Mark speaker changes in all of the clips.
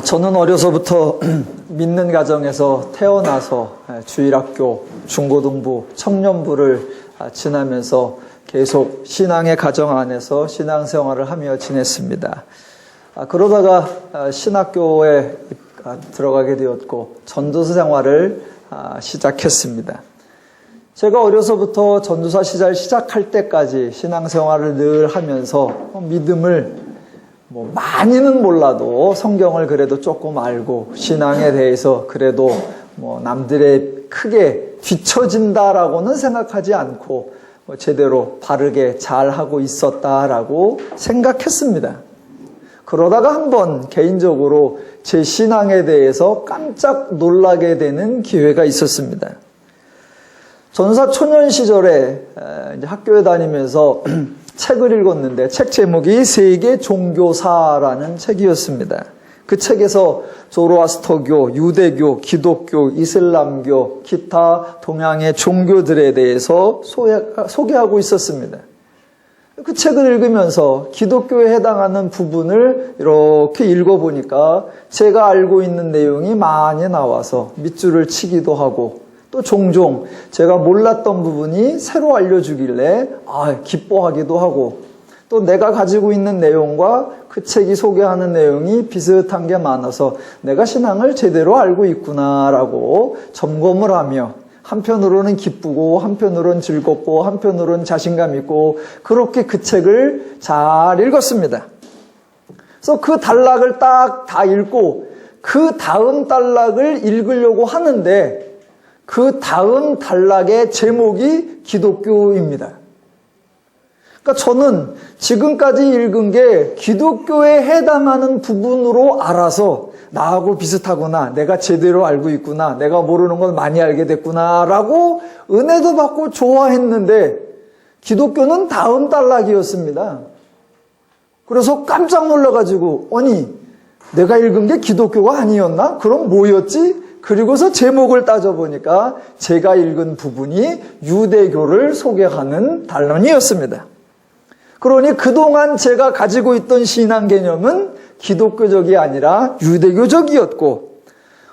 Speaker 1: 저는 어려서부터 믿는 가정에서 태어나서 주일학교, 중고등부, 청년부를 지나면서 계속 신앙의 가정 안에서 신앙생활을 하며 지냈습니다. 그러다가 신학교에 들어가게 되었고 전도사 생활을 시작했습니다. 제가 어려서부터 전도사 시작할 때까지 신앙생활을 늘 하면서 믿음을 많이는 몰라도 성경을 그래도 조금 알고 신앙에 대해서 그래도 남들의 크게 뒤처진다라고는 생각하지 않고 제대로 바르게 잘하고 있었다라고 생각했습니다. 그러다가 한번 개인적으로 제 신앙에 대해서 깜짝 놀라게 되는 기회가 있었습니다. 전사 초년 시절에 이제 학교에 다니면서 책을 읽었는데 책 제목이 세계 종교사라는 책이었습니다. 그 책에서 조로아스터교, 유대교, 기독교, 이슬람교, 기타 동양의 종교들에 대해서 소개하고 있었습니다. 그 책을 읽으면서 기독교에 해당하는 부분을 이렇게 읽어보니까 제가 알고 있는 내용이 많이 나와서 밑줄을 치기도 하고 또 종종 제가 몰랐던 부분이 새로 알려주길래 기뻐하기도 하고 또 내가 가지고 있는 내용과 그 책이 소개하는 내용이 비슷한 게 많아서 내가 신앙을 제대로 알고 있구나라고 점검을 하며 한편으로는 기쁘고 한편으로는 즐겁고 한편으로는 자신감 있고 그렇게 그 책을 잘 읽었습니다. 그래서 그 단락을 딱 다 읽고 그 다음 단락을 읽으려고 하는데 그 다음 단락의 제목이 기독교입니다. 그러니까 저는 지금까지 읽은 게 기독교에 해당하는 부분으로 알아서 나하고 비슷하구나, 내가 제대로 알고 있구나, 내가 모르는 걸 많이 알게 됐구나 라고 은혜도 받고 좋아했는데 기독교는 다음 단락이었습니다. 그래서 깜짝 놀라가지고 아니 내가 읽은 게 기독교가 아니었나? 그럼 뭐였지? 그리고서 제목을 따져보니까 제가 읽은 부분이 유대교를 소개하는 단락이었습니다. 그러니 그동안 제가 가지고 있던 신앙 개념은 기독교적이 아니라 유대교적이었고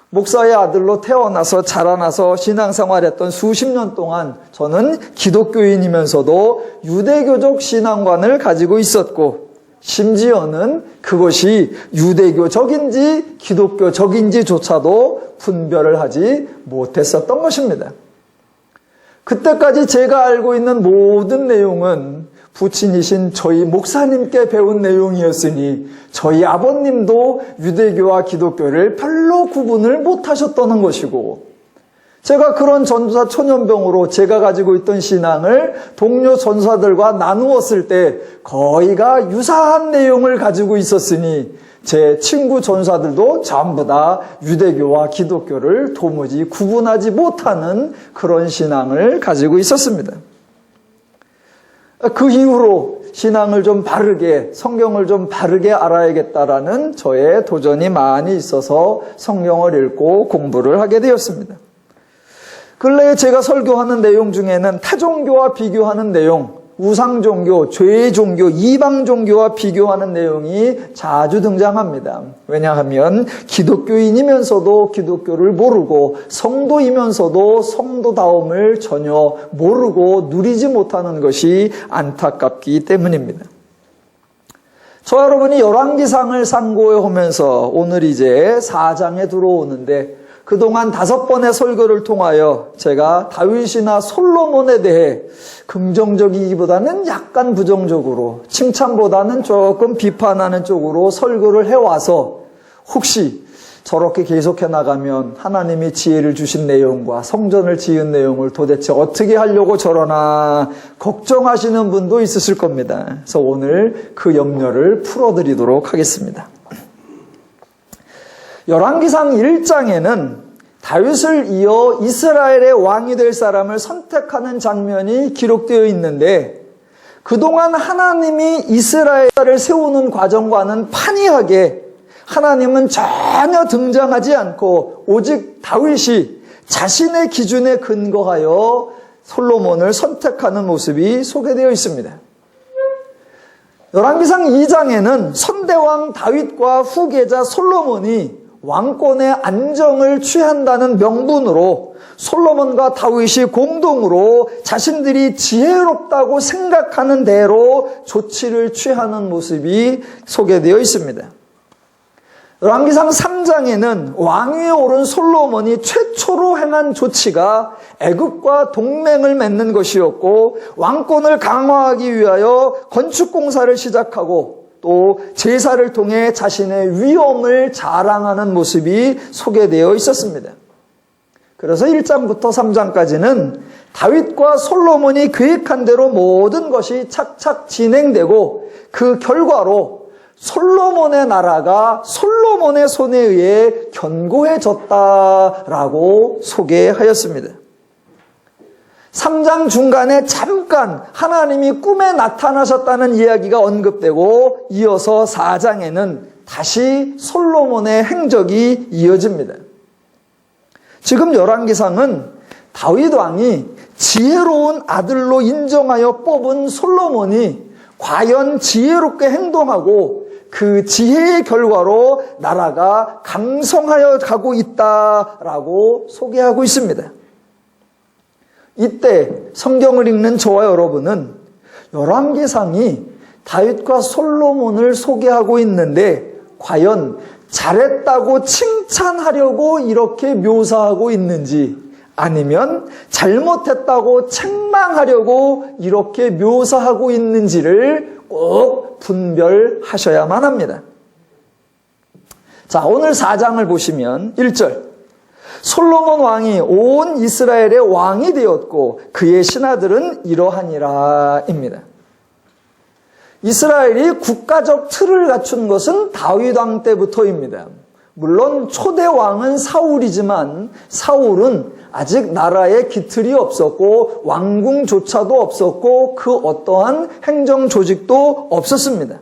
Speaker 1: 목사의 아들로 태어나서 자라나서 신앙생활했던 수십 년 동안 저는 기독교인이면서도 유대교적 신앙관을 가지고 있었고 심지어는 그것이 유대교적인지 기독교적인지조차도 분별을 하지 못했었던 것입니다. 그때까지 제가 알고 있는 모든 내용은 부친이신 저희 목사님께 배운 내용이었으니 저희 아버님도 유대교와 기독교를 별로 구분을 못하셨다는 것이고 제가 그런 전도사 초년병으로 제가 가지고 있던 신앙을 동료 전사들과 나누었을 때 거의가 유사한 내용을 가지고 있었으니 제 친구 전사들도 전부 다 유대교와 기독교를 도무지 구분하지 못하는 그런 신앙을 가지고 있었습니다. 그 이후로 신앙을 좀 바르게, 성경을 좀 바르게 알아야겠다라는 저의 도전이 많이 있어서 성경을 읽고 공부를 하게 되었습니다. 근래에 제가 설교하는 내용 중에는 타종교와 비교하는 내용, 우상종교, 죄종교, 이방종교와 비교하는 내용이 자주 등장합니다. 왜냐하면 기독교인이면서도 기독교를 모르고 성도이면서도 성도다움을 전혀 모르고 누리지 못하는 것이 안타깝기 때문입니다. 저 여러분이 열왕기상을 상고하면서 오늘 이제 4장에 들어오는데 그동안 5번의 설교를 통하여 제가 다윗이나 솔로몬에 대해 긍정적이기보다는 약간 부정적으로 칭찬보다는 조금 비판하는 쪽으로 설교를 해와서 혹시 저렇게 계속해 나가면 하나님이 지혜를 주신 내용과 성전을 지은 내용을 도대체 어떻게 하려고 저러나 걱정하시는 분도 있으실 겁니다. 그래서 오늘 그 염려를 풀어드리도록 하겠습니다. 열왕기상 1장에는 다윗을 이어 이스라엘의 왕이 될 사람을 선택하는 장면이 기록되어 있는데 그동안 하나님이 이스라엘을 세우는 과정과는 판이하게 하나님은 전혀 등장하지 않고 오직 다윗이 자신의 기준에 근거하여 솔로몬을 선택하는 모습이 소개되어 있습니다. 열왕기상 2장에는 선대왕 다윗과 후계자 솔로몬이 왕권의 안정을 취한다는 명분으로 솔로몬과 다윗이 공동으로 자신들이 지혜롭다고 생각하는 대로 조치를 취하는 모습이 소개되어 있습니다. 열왕기상 3장에는 왕위에 오른 솔로몬이 최초로 행한 조치가 애굽과 동맹을 맺는 것이었고, 왕권을 강화하기 위하여 건축공사를 시작하고 또 제사를 통해 자신의 위엄을 자랑하는 모습이 소개되어 있었습니다. 그래서 1장부터 3장까지는 다윗과 솔로몬이 계획한 대로 모든 것이 착착 진행되고, 그 결과로 솔로몬의 나라가 솔로몬의 손에 의해 견고해졌다라고 소개하였습니다. 3장 중간에 잠깐 하나님이 꿈에 나타나셨다는 이야기가 언급되고, 이어서 4장에는 다시 솔로몬의 행적이 이어집니다. 지금 열왕기상은 다윗 왕이 지혜로운 아들로 인정하여 뽑은 솔로몬이 과연 지혜롭게 행동하고 그 지혜의 결과로 나라가 강성하여 가고 있다라고 소개하고 있습니다. 이때 성경을 읽는 저와 여러분은 열왕기상이 다윗과 솔로몬을 소개하고 있는데 과연 잘했다고 칭찬하려고 이렇게 묘사하고 있는지, 아니면 잘못했다고 책망하려고 이렇게 묘사하고 있는지를 꼭 분별하셔야만 합니다. 자, 오늘 4장을 보시면 1절, 솔로몬 왕이 온 이스라엘의 왕이 되었고 그의 신하들은 이러하니라 입니다. 이스라엘이 국가적 틀을 갖춘 것은 다윗 왕 때부터입니다. 물론 초대 왕은 사울이지만 사울은 아직 나라에 기틀이 없었고 왕궁조차도 없었고 그 어떠한 행정 조직도 없었습니다.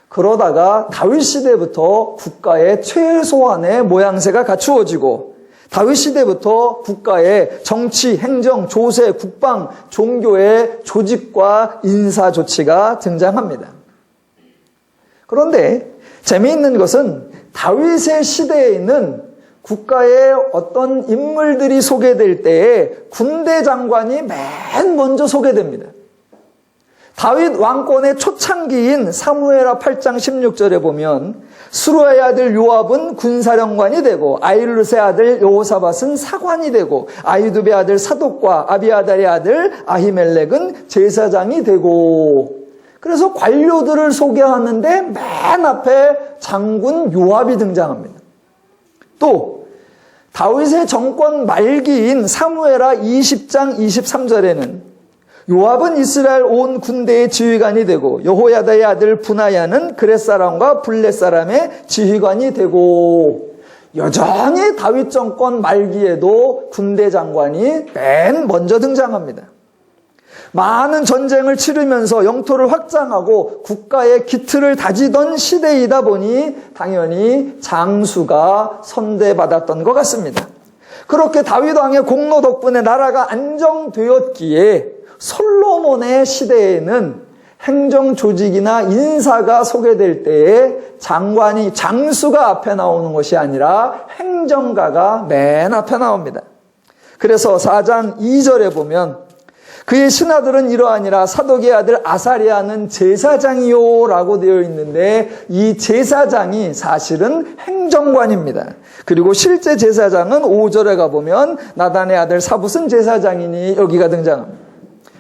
Speaker 1: 그러다가 다윗 시대부터 국가의 최소한의 모양새가 갖추어지고, 다윗 시대부터 국가의 정치, 행정, 조세, 국방, 종교의 조직과 인사 조치가 등장합니다. 그런데 재미있는 것은 다윗의 시대에 있는 국가의 어떤 인물들이 소개될 때에 군대 장관이 맨 먼저 소개됩니다. 다윗 왕권의 초창기인 사무엘하 8장 16절에 보면 수루의 아들 요압은 군사령관이 되고 아힐룻의 아들 여호사밧은 사관이 되고 아히두베의 아들 사독과 아비아달의 아들 아히멜렉은 제사장이 되고, 그래서 관료들을 소개하는데 맨 앞에 장군 요압이 등장합니다. 또 다윗의 정권 말기인 사무엘하 20장 23절에는 요압은 이스라엘 온 군대의 지휘관이 되고 여호야다의 아들 브나야는 그렛 사람과 블렛 사람의 지휘관이 되고, 여전히 다윗 정권 말기에도 군대 장관이 맨 먼저 등장합니다. 많은 전쟁을 치르면서 영토를 확장하고 국가의 기틀을 다지던 시대이다 보니 당연히 장수가 선대받았던 것 같습니다. 그렇게 다윗 왕의 공로 덕분에 나라가 안정되었기에 솔로몬의 시대에는 행정 조직이나 인사가 소개될 때에 장수가 앞에 나오는 것이 아니라 행정가가 맨 앞에 나옵니다. 그래서 4장 2절에 보면 그의 신하들은 이러하니라 사독의 아들 아사리아는 제사장이요 라고 되어 있는데, 이 제사장이 사실은 행정관입니다. 그리고 실제 제사장은 5절에 가보면 나단의 아들 사붓은 제사장이니 여기가 등장합니다.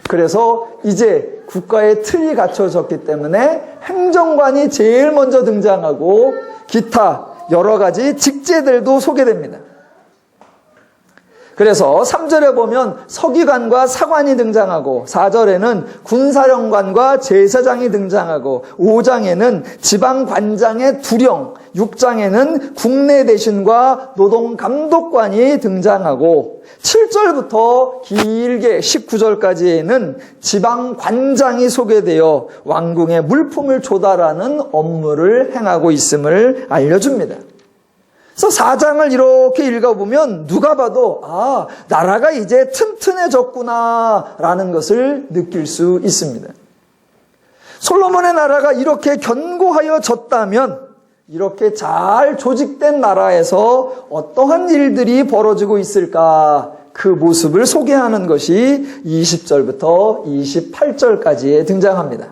Speaker 1: 그래서 이제 국가의 틀이 갖춰졌기 때문에 행정관이 제일 먼저 등장하고 기타 여러 가지 직제들도 소개됩니다. 그래서 3절에 보면 서기관과 사관이 등장하고 4절에는 군사령관과 제사장이 등장하고 5장에는 지방관장의 두령, 6장에는 국내 대신과 노동감독관이 등장하고 7절부터 길게 19절까지에는 지방관장이 소개되어 왕궁에 물품을 조달하는 업무를 행하고 있음을 알려줍니다. 그래서 4장을 이렇게 읽어보면 누가 봐도 나라가 이제 튼튼해졌구나 라는 것을 느낄 수 있습니다. 솔로몬의 나라가 이렇게 견고하여졌다면 이렇게 잘 조직된 나라에서 어떠한 일들이 벌어지고 있을까? 그 모습을 소개하는 것이 20절부터 28절까지에 등장합니다.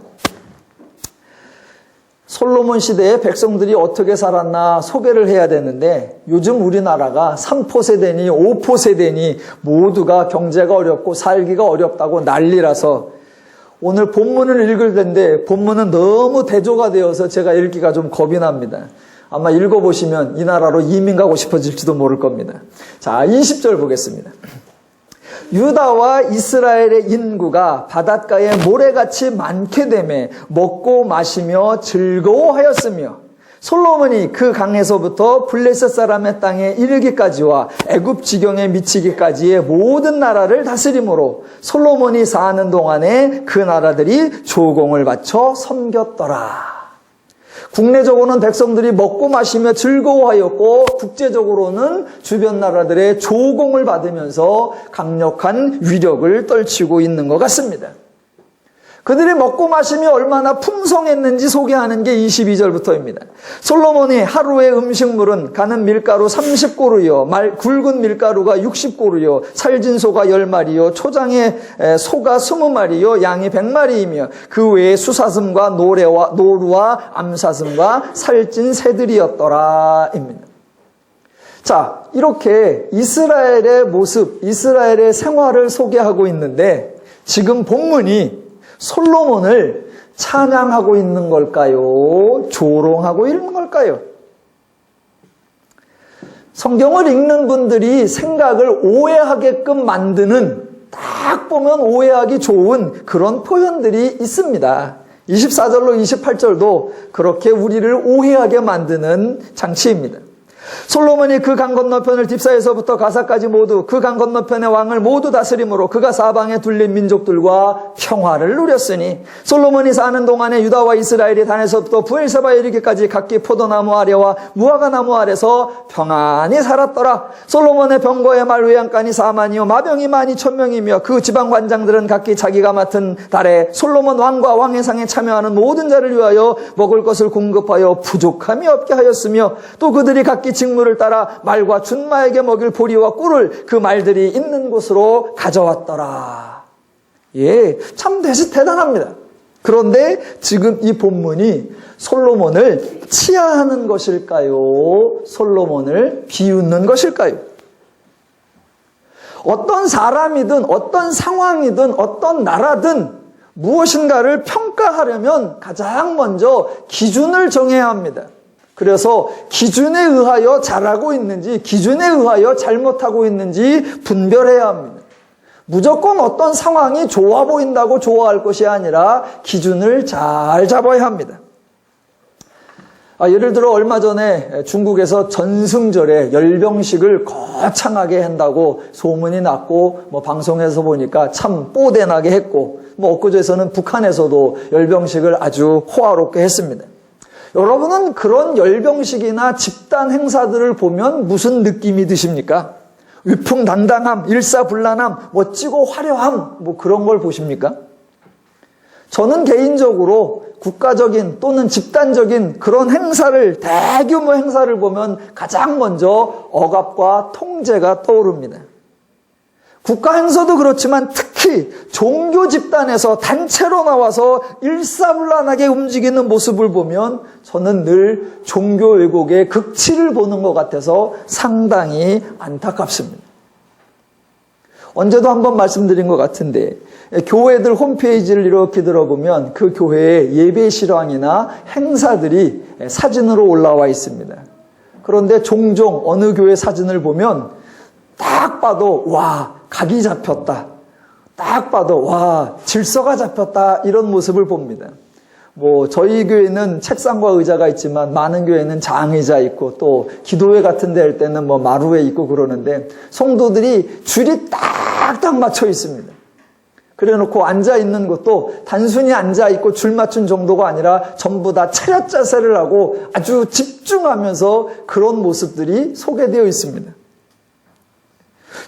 Speaker 1: 솔로몬 시대의 백성들이 어떻게 살았나 소개를 해야 되는데 요즘 우리나라가 3포 세대니 5포 세대니 모두가 경제가 어렵고 살기가 어렵다고 난리라서 오늘 본문을 읽을 텐데 본문은 너무 대조가 되어서 제가 읽기가 좀 겁이 납니다. 아마 읽어보시면 이 나라로 이민 가고 싶어질지도 모를 겁니다. 자, 20절 보겠습니다. 유다와 이스라엘의 인구가 바닷가에 모래같이 많게 되매 먹고 마시며 즐거워하였으며 솔로몬이 그 강에서부터 블레셋 사람의 땅에 이르기까지와 애굽 지경에 미치기까지의 모든 나라를 다스림으로 솔로몬이 사는 동안에 그 나라들이 조공을 바쳐 섬겼더라. 국내적으로는 백성들이 먹고 마시며 즐거워하였고 국제적으로는 주변 나라들의 조공을 받으면서 강력한 위력을 떨치고 있는 것 같습니다. 그들이 먹고 마시며 얼마나 풍성했는지 소개하는 게 22절부터입니다. 솔로몬이 하루의 음식물은 가는 밀가루 30고루요, 굵은 밀가루가 60고루요, 살진 소가 10마리요, 초장에 소가 20마리요, 양이 100마리이며 그 외에 수사슴과 노루와 암사슴과 살찐 새들이었더라 입니다. 자, 이렇게 이스라엘의 모습, 이스라엘의 생활을 소개하고 있는데 지금 본문이 솔로몬을 찬양하고 있는 걸까요? 조롱하고 있는 걸까요? 성경을 읽는 분들이 생각을 오해하게끔 만드는 딱 보면 오해하기 좋은 그런 표현들이 있습니다. 24절로 28절도 그렇게 우리를 오해하게 만드는 장치입니다. 솔로몬이 그 강 건너편을 딥사에서부터 가사까지 모두 그 강 건너편의 왕을 모두 다스림으로 그가 사방에 둘린 민족들과 평화를 누렸으니 솔로몬이 사는 동안에 유다와 이스라엘이 단에서부터 부엘세바에 이르기까지 각기 포도나무 아래와 무화과나무 아래서 평안히 살았더라. 솔로몬의 병거의 말 외양간이 4만이요 마병이 12,000명이며 그 지방 관장들은 각기 자기가 맡은 달에 솔로몬 왕과 왕의 상에 참여하는 모든 자를 위하여 먹을 것을 공급하여 부족함이 없게 하였으며 또 그들이 각기 직무를 따라 말과 준마에게 먹일 보리와 꿀을 그 말들이 있는 곳으로 가져왔더라. 예, 참 대단합니다. 그런데 지금 이 본문이 솔로몬을 치하하는 것일까요? 솔로몬을 비웃는 것일까요? 어떤 사람이든 어떤 상황이든 어떤 나라든 무엇인가를 평가하려면 가장 먼저 기준을 정해야 합니다. 그래서 기준에 의하여 잘하고 있는지 기준에 의하여 잘못하고 있는지 분별해야 합니다. 무조건 어떤 상황이 좋아 보인다고 좋아할 것이 아니라 기준을 잘 잡아야 합니다. 예를 들어 얼마 전에 중국에서 전승절에 열병식을 거창하게 한다고 소문이 났고 방송에서 보니까 참 뽀대나게 했고 엊그제서는 북한에서도 열병식을 아주 호화롭게 했습니다. 여러분은 그런 열병식이나 집단 행사들을 보면 무슨 느낌이 드십니까? 위풍당당함, 일사불란함, 멋지고 화려함 그런 걸 보십니까? 저는 개인적으로 국가적인 또는 집단적인 그런 행사를 대규모 행사를 보면 가장 먼저 억압과 통제가 떠오릅니다. 국가 행사도 그렇지만 특히 종교 집단에서 단체로 나와서 일사불란하게 움직이는 모습을 보면 저는 늘 종교 왜곡의 극치를 보는 것 같아서 상당히 안타깝습니다. 언제도 한번 말씀드린 것 같은데 교회들 홈페이지를 이렇게 들어보면 그 교회의 예배 실황이나 행사들이 사진으로 올라와 있습니다. 그런데 종종 어느 교회 사진을 보면 딱 봐도 와 각이 잡혔다. 딱 봐도 와 질서가 잡혔다 이런 모습을 봅니다. 저희 교회는 책상과 의자가 있지만 많은 교회는 장의자 있고 또 기도회 같은 데 할 때는 마루에 있고 그러는데 성도들이 줄이 딱딱 맞춰 있습니다. 그래 놓고 앉아 있는 것도 단순히 앉아 있고 줄 맞춘 정도가 아니라 전부 다 차렷 자세를 하고 아주 집중하면서 그런 모습들이 소개되어 있습니다.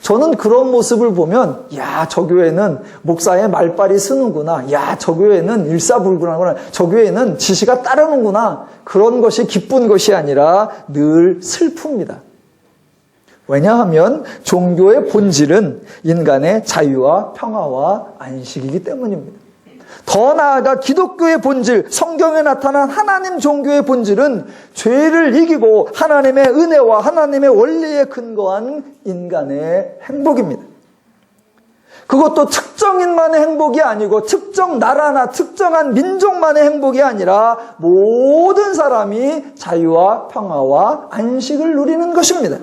Speaker 1: 저는 그런 모습을 보면 야, 저 교회는 목사의 말빨이 쓰는구나. 야, 저 교회는 일사불란하구나. 저 교회는 지시가 따르는구나. 그런 것이 기쁜 것이 아니라 늘 슬픕니다. 왜냐하면 종교의 본질은 인간의 자유와 평화와 안식이기 때문입니다. 더 나아가 기독교의 본질, 성경에 나타난 하나님 종교의 본질은 죄를 이기고 하나님의 은혜와 하나님의 원리에 근거한 인간의 행복입니다. 그것도 특정인만의 행복이 아니고 특정 나라나 특정한 민족만의 행복이 아니라 모든 사람이 자유와 평화와 안식을 누리는 것입니다.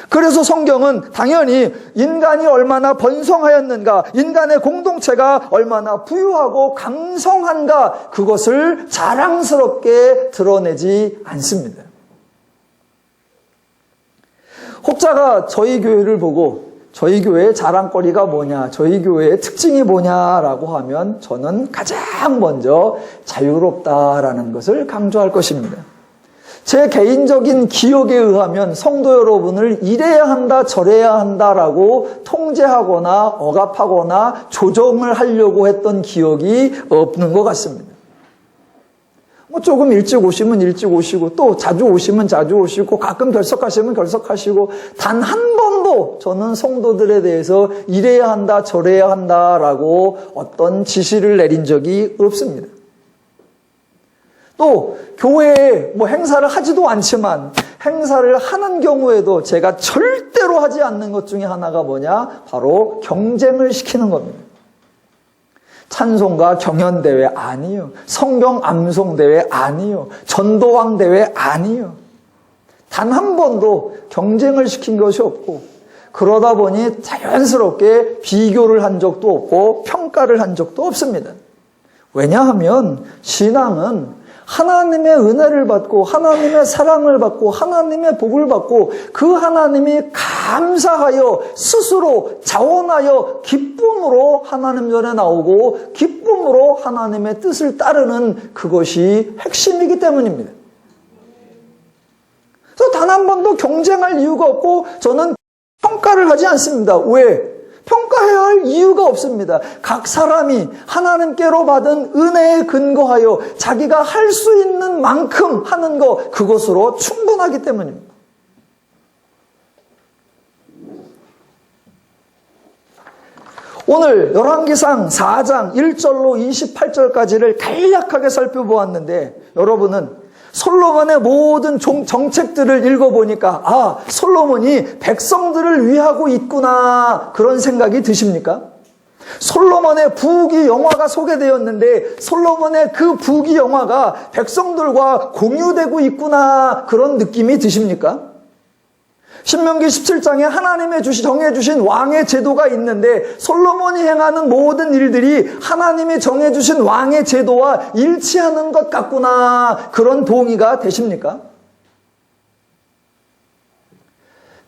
Speaker 1: 그래서 성경은 당연히 인간이 얼마나 번성하였는가, 인간의 공동체가 얼마나 부유하고 강성한가, 그것을 자랑스럽게 드러내지 않습니다. 혹자가 저희 교회를 보고 저희 교회의 자랑거리가 뭐냐, 저희 교회의 특징이 뭐냐라고 하면 저는 가장 먼저 자유롭다라는 것을 강조할 것입니다. 제 개인적인 기억에 의하면 성도 여러분을 이래야 한다 저래야 한다라고 통제하거나 억압하거나 조정을 하려고 했던 기억이 없는 것 같습니다. 조금 일찍 오시면 일찍 오시고 또 자주 오시면 자주 오시고 가끔 결석하시면 결석하시고 단 한 번도 저는 성도들에 대해서 이래야 한다 저래야 한다라고 어떤 지시를 내린 적이 없습니다. 또 교회에 행사를 하지도 않지만 행사를 하는 경우에도 제가 절대로 하지 않는 것 중에 하나가 뭐냐? 바로 경쟁을 시키는 겁니다. 찬송가 경연대회 아니요. 성경 암송대회 아니요. 전도왕대회 아니요. 단 한 번도 경쟁을 시킨 것이 없고 그러다 보니 자연스럽게 비교를 한 적도 없고 평가를 한 적도 없습니다. 왜냐하면 신앙은 하나님의 은혜를 받고 하나님의 사랑을 받고 하나님의 복을 받고 그 하나님이 감사하여 스스로 자원하여 기쁨으로 하나님 전에 나오고 기쁨으로 하나님의 뜻을 따르는 그것이 핵심이기 때문입니다. 그래서 단 한 번도 경쟁할 이유가 없고 저는 평가를 하지 않습니다. 왜? 평가해야 할 이유가 없습니다. 각 사람이 하나님께로 받은 은혜에 근거하여 자기가 할 수 있는 만큼 하는 것, 그것으로 충분하기 때문입니다. 오늘 열왕기상 4장 1절로 28절까지를 간략하게 살펴보았는데 여러분은 솔로몬의 모든 정책들을 읽어보니까 솔로몬이 백성들을 위하고 있구나 그런 생각이 드십니까? 솔로몬의 부귀 영화가 소개되었는데 솔로몬의 그 부귀 영화가 백성들과 공유되고 있구나 그런 느낌이 드십니까? 신명기 17장에 하나님의 정해주신 왕의 제도가 있는데 솔로몬이 행하는 모든 일들이 하나님이 정해주신 왕의 제도와 일치하는 것 같구나 그런 동의가 되십니까?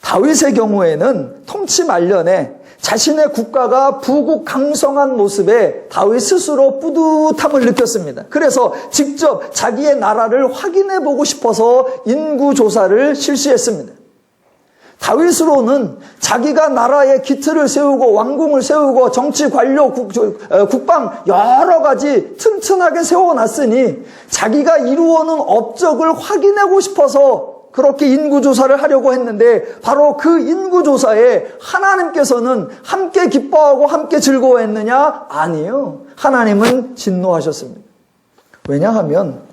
Speaker 1: 다윗의 경우에는 통치 말년에 자신의 국가가 부국 강성한 모습에 다윗 스스로 뿌듯함을 느꼈습니다. 그래서 직접 자기의 나라를 확인해 보고 싶어서 인구조사를 실시했습니다. 다윗으로는 자기가 나라의 기틀을 세우고 왕궁을 세우고 정치 관료 국방 여러 가지 튼튼하게 세워놨으니 자기가 이루어놓은 업적을 확인하고 싶어서 그렇게 인구조사를 하려고 했는데 바로 그 인구조사에 하나님께서는 함께 기뻐하고 함께 즐거워했느냐? 아니요. 하나님은 진노하셨습니다. 왜냐하면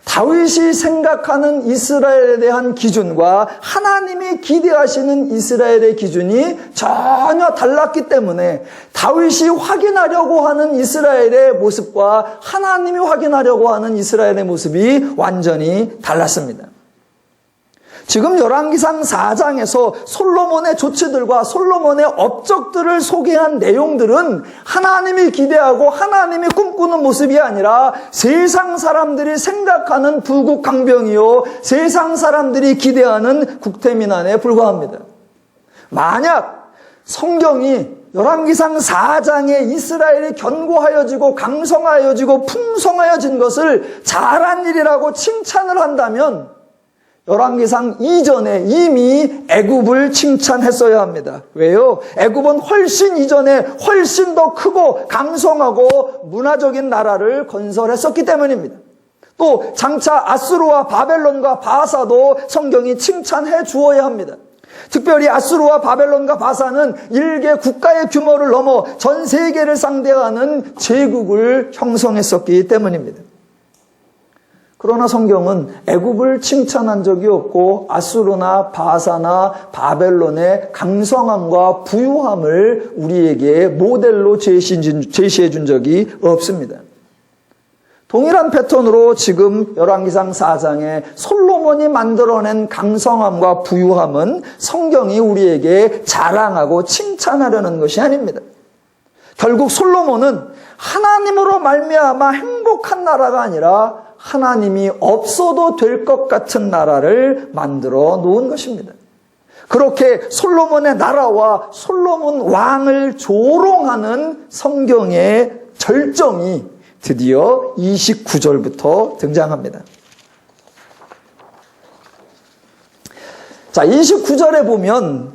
Speaker 1: 다윗이 생각하는 이스라엘에 대한 기준과 하나님이 기대하시는 이스라엘의 기준이 전혀 달랐기 때문에 다윗이 확인하려고 하는 이스라엘의 모습과 하나님이 확인하려고 하는 이스라엘의 모습이 완전히 달랐습니다. 지금 열왕기상 4장에서 솔로몬의 조치들과 솔로몬의 업적들을 소개한 내용들은 하나님이 기대하고 하나님이 꿈꾸는 모습이 아니라 세상 사람들이 생각하는 부국 강병이요 세상 사람들이 기대하는 국태민안에 불과합니다. 만약 성경이 열왕기상 4장에 이스라엘이 견고하여지고 강성하여지고 풍성하여진 것을 잘한 일이라고 칭찬을 한다면 열왕기상 이전에 이미 애굽을 칭찬했어야 합니다. 왜요? 애굽은 훨씬 이전에 훨씬 더 크고 강성하고 문화적인 나라를 건설했었기 때문입니다. 또 장차 아수르와 바벨론과 바사도 성경이 칭찬해 주어야 합니다. 특별히 아수르와 바벨론과 바사는 일개 국가의 규모를 넘어 전 세계를 상대하는 제국을 형성했었기 때문입니다. 그러나 성경은 애굽을 칭찬한 적이 없고 아수르나 바사나 바벨론의 강성함과 부유함을 우리에게 모델로 제시해 준 적이 없습니다. 동일한 패턴으로 지금 열왕기상 4장에 솔로몬이 만들어낸 강성함과 부유함은 성경이 우리에게 자랑하고 칭찬하려는 것이 아닙니다. 결국 솔로몬은 하나님으로 말미암아 행복한 나라가 아니라 하나님이 없어도 될 것 같은 나라를 만들어 놓은 것입니다. 그렇게 솔로몬의 나라와 솔로몬 왕을 조롱하는 성경의 절정이 드디어 29절부터 등장합니다. 자, 29절에 보면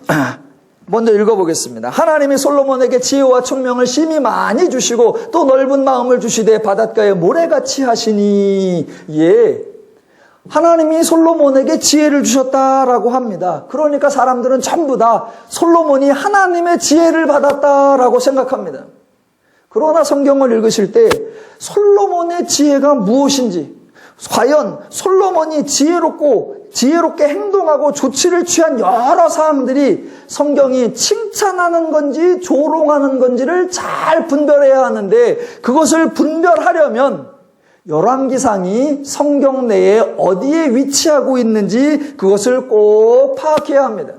Speaker 1: 먼저 읽어보겠습니다. 하나님이 솔로몬에게 지혜와 총명을 심히 많이 주시고 또 넓은 마음을 주시되 바닷가에 모래같이 하시니. 예, 하나님이 솔로몬에게 지혜를 주셨다라고 합니다. 그러니까 사람들은 전부 다 솔로몬이 하나님의 지혜를 받았다라고 생각합니다. 그러나 성경을 읽으실 때 솔로몬의 지혜가 무엇인지, 과연 솔로몬이 지혜롭게 행동하고 조치를 취한 여러 사항들이 성경이 칭찬하는 건지 조롱하는 건지를 잘 분별해야 하는데, 그것을 분별하려면 열왕기상이 성경 내에 어디에 위치하고 있는지 그것을 꼭 파악해야 합니다.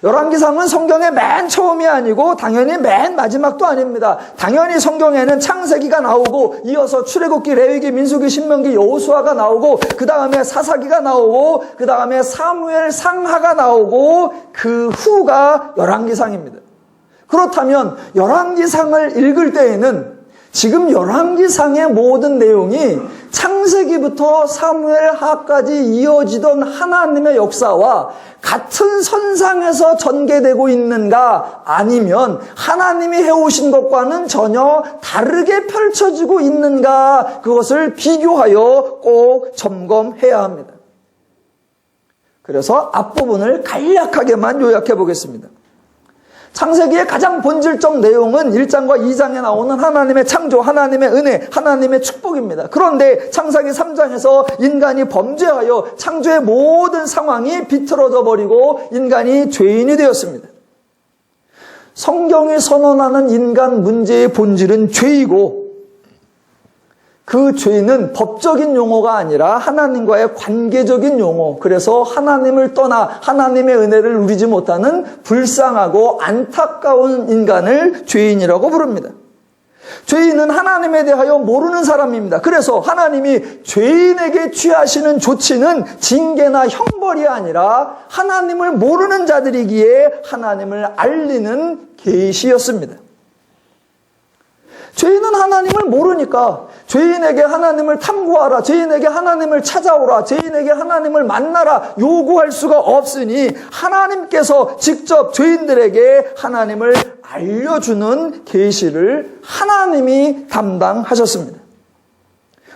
Speaker 1: 열왕기상은 성경의 맨 처음이 아니고 당연히 맨 마지막도 아닙니다. 당연히 성경에는 창세기가 나오고 이어서 출애굽기, 레위기, 민수기, 신명기, 여호수아가 나오고 그 다음에 사사기가 나오고 그 다음에 사무엘, 상하가 나오고 그 후가 열왕기상입니다. 그렇다면 열왕기상을 읽을 때에는 지금 열왕기상의 모든 내용이 창세기부터 사무엘하까지 이어지던 하나님의 역사와 같은 선상에서 전개되고 있는가, 아니면 하나님이 해오신 것과는 전혀 다르게 펼쳐지고 있는가, 그것을 비교하여 꼭 점검해야 합니다. 그래서 앞부분을 간략하게만 요약해 보겠습니다. 창세기의 가장 본질적 내용은 1장과 2장에 나오는 하나님의 창조, 하나님의 은혜, 하나님의 축복입니다. 그런데 창세기 3장에서 인간이 범죄하여 창조의 모든 상황이 비틀어져 버리고 인간이 죄인이 되었습니다. 성경이 선언하는 인간 문제의 본질은 죄이고, 그 죄는 법적인 용어가 아니라 하나님과의 관계적인 용어, 그래서 하나님을 떠나 하나님의 은혜를 누리지 못하는 불쌍하고 안타까운 인간을 죄인이라고 부릅니다. 죄인은 하나님에 대하여 모르는 사람입니다. 그래서 하나님이 죄인에게 취하시는 조치는 징계나 형벌이 아니라 하나님을 모르는 자들이기에 하나님을 알리는 계시였습니다. 죄인은 하나님을 모르니까 죄인에게 하나님을 탐구하라, 죄인에게 하나님을 찾아오라, 죄인에게 하나님을 만나라 요구할 수가 없으니 하나님께서 직접 죄인들에게 하나님을 알려주는 계시를 하나님이 담당하셨습니다.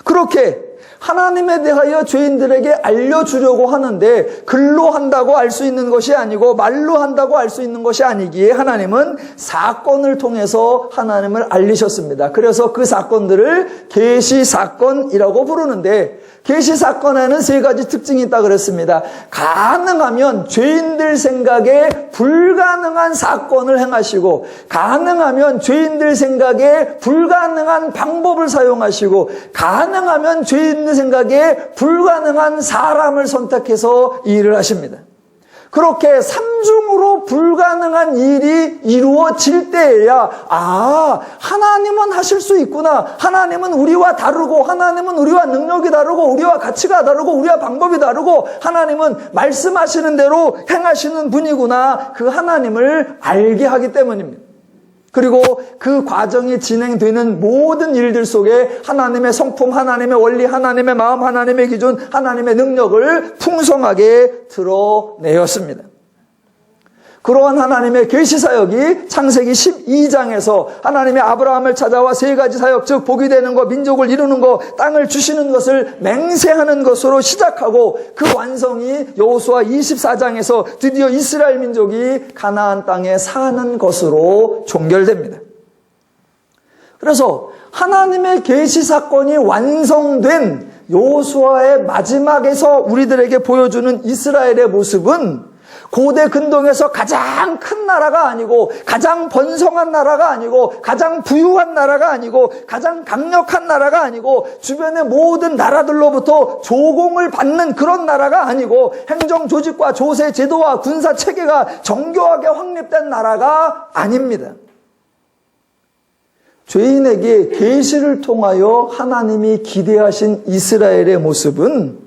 Speaker 1: 그렇게 하나님에 대하여 죄인들에게 알려주려고 하는데 글로 한다고 알 수 있는 것이 아니고 말로 한다고 알 수 있는 것이 아니기에 하나님은 사건을 통해서 하나님을 알리셨습니다. 그래서 그 사건들을 계시사건이라고 부르는데, 계시사건에는 세 가지 특징이 있다고 그랬습니다. 가능하면 죄인들 생각에 불가능한 사건을 행하시고, 가능하면 죄인들 생각에 불가능한 방법을 사용하시고, 가능하면 죄인들 생각에 불가능한 사람을 선택해서 일을 하십니다. 그렇게 삼중으로 불가능한 일이 이루어질 때에야, 하나님은 하실 수 있구나, 하나님은 우리와 다르고, 하나님은 우리와 능력이 다르고, 우리와 가치가 다르고, 우리와 방법이 다르고, 하나님은 말씀하시는 대로 행하시는 분이구나, 그 하나님을 알게 하기 때문입니다. 그리고 그 과정이 진행되는 모든 일들 속에 하나님의 성품, 하나님의 원리, 하나님의 마음, 하나님의 기준, 하나님의 능력을 풍성하게 드러내었습니다. 그러한 하나님의 계시 사역이 창세기 12장에서 하나님의 아브라함을 찾아와 세 가지 사역, 즉 복이 되는 것, 민족을 이루는 것, 땅을 주시는 것을 맹세하는 것으로 시작하고 그 완성이 여호수아 24장에서 드디어 이스라엘 민족이 가나안 땅에 사는 것으로 종결됩니다. 그래서 하나님의 계시 사건이 완성된 여호수아의 마지막에서 우리들에게 보여주는 이스라엘의 모습은 고대 근동에서 가장 큰 나라가 아니고, 가장 번성한 나라가 아니고, 가장 부유한 나라가 아니고, 가장 강력한 나라가 아니고, 주변의 모든 나라들로부터 조공을 받는 그런 나라가 아니고, 행정 조직과 조세 제도와 군사 체계가 정교하게 확립된 나라가 아닙니다. 죄인에게 계시를 통하여 하나님이 기대하신 이스라엘의 모습은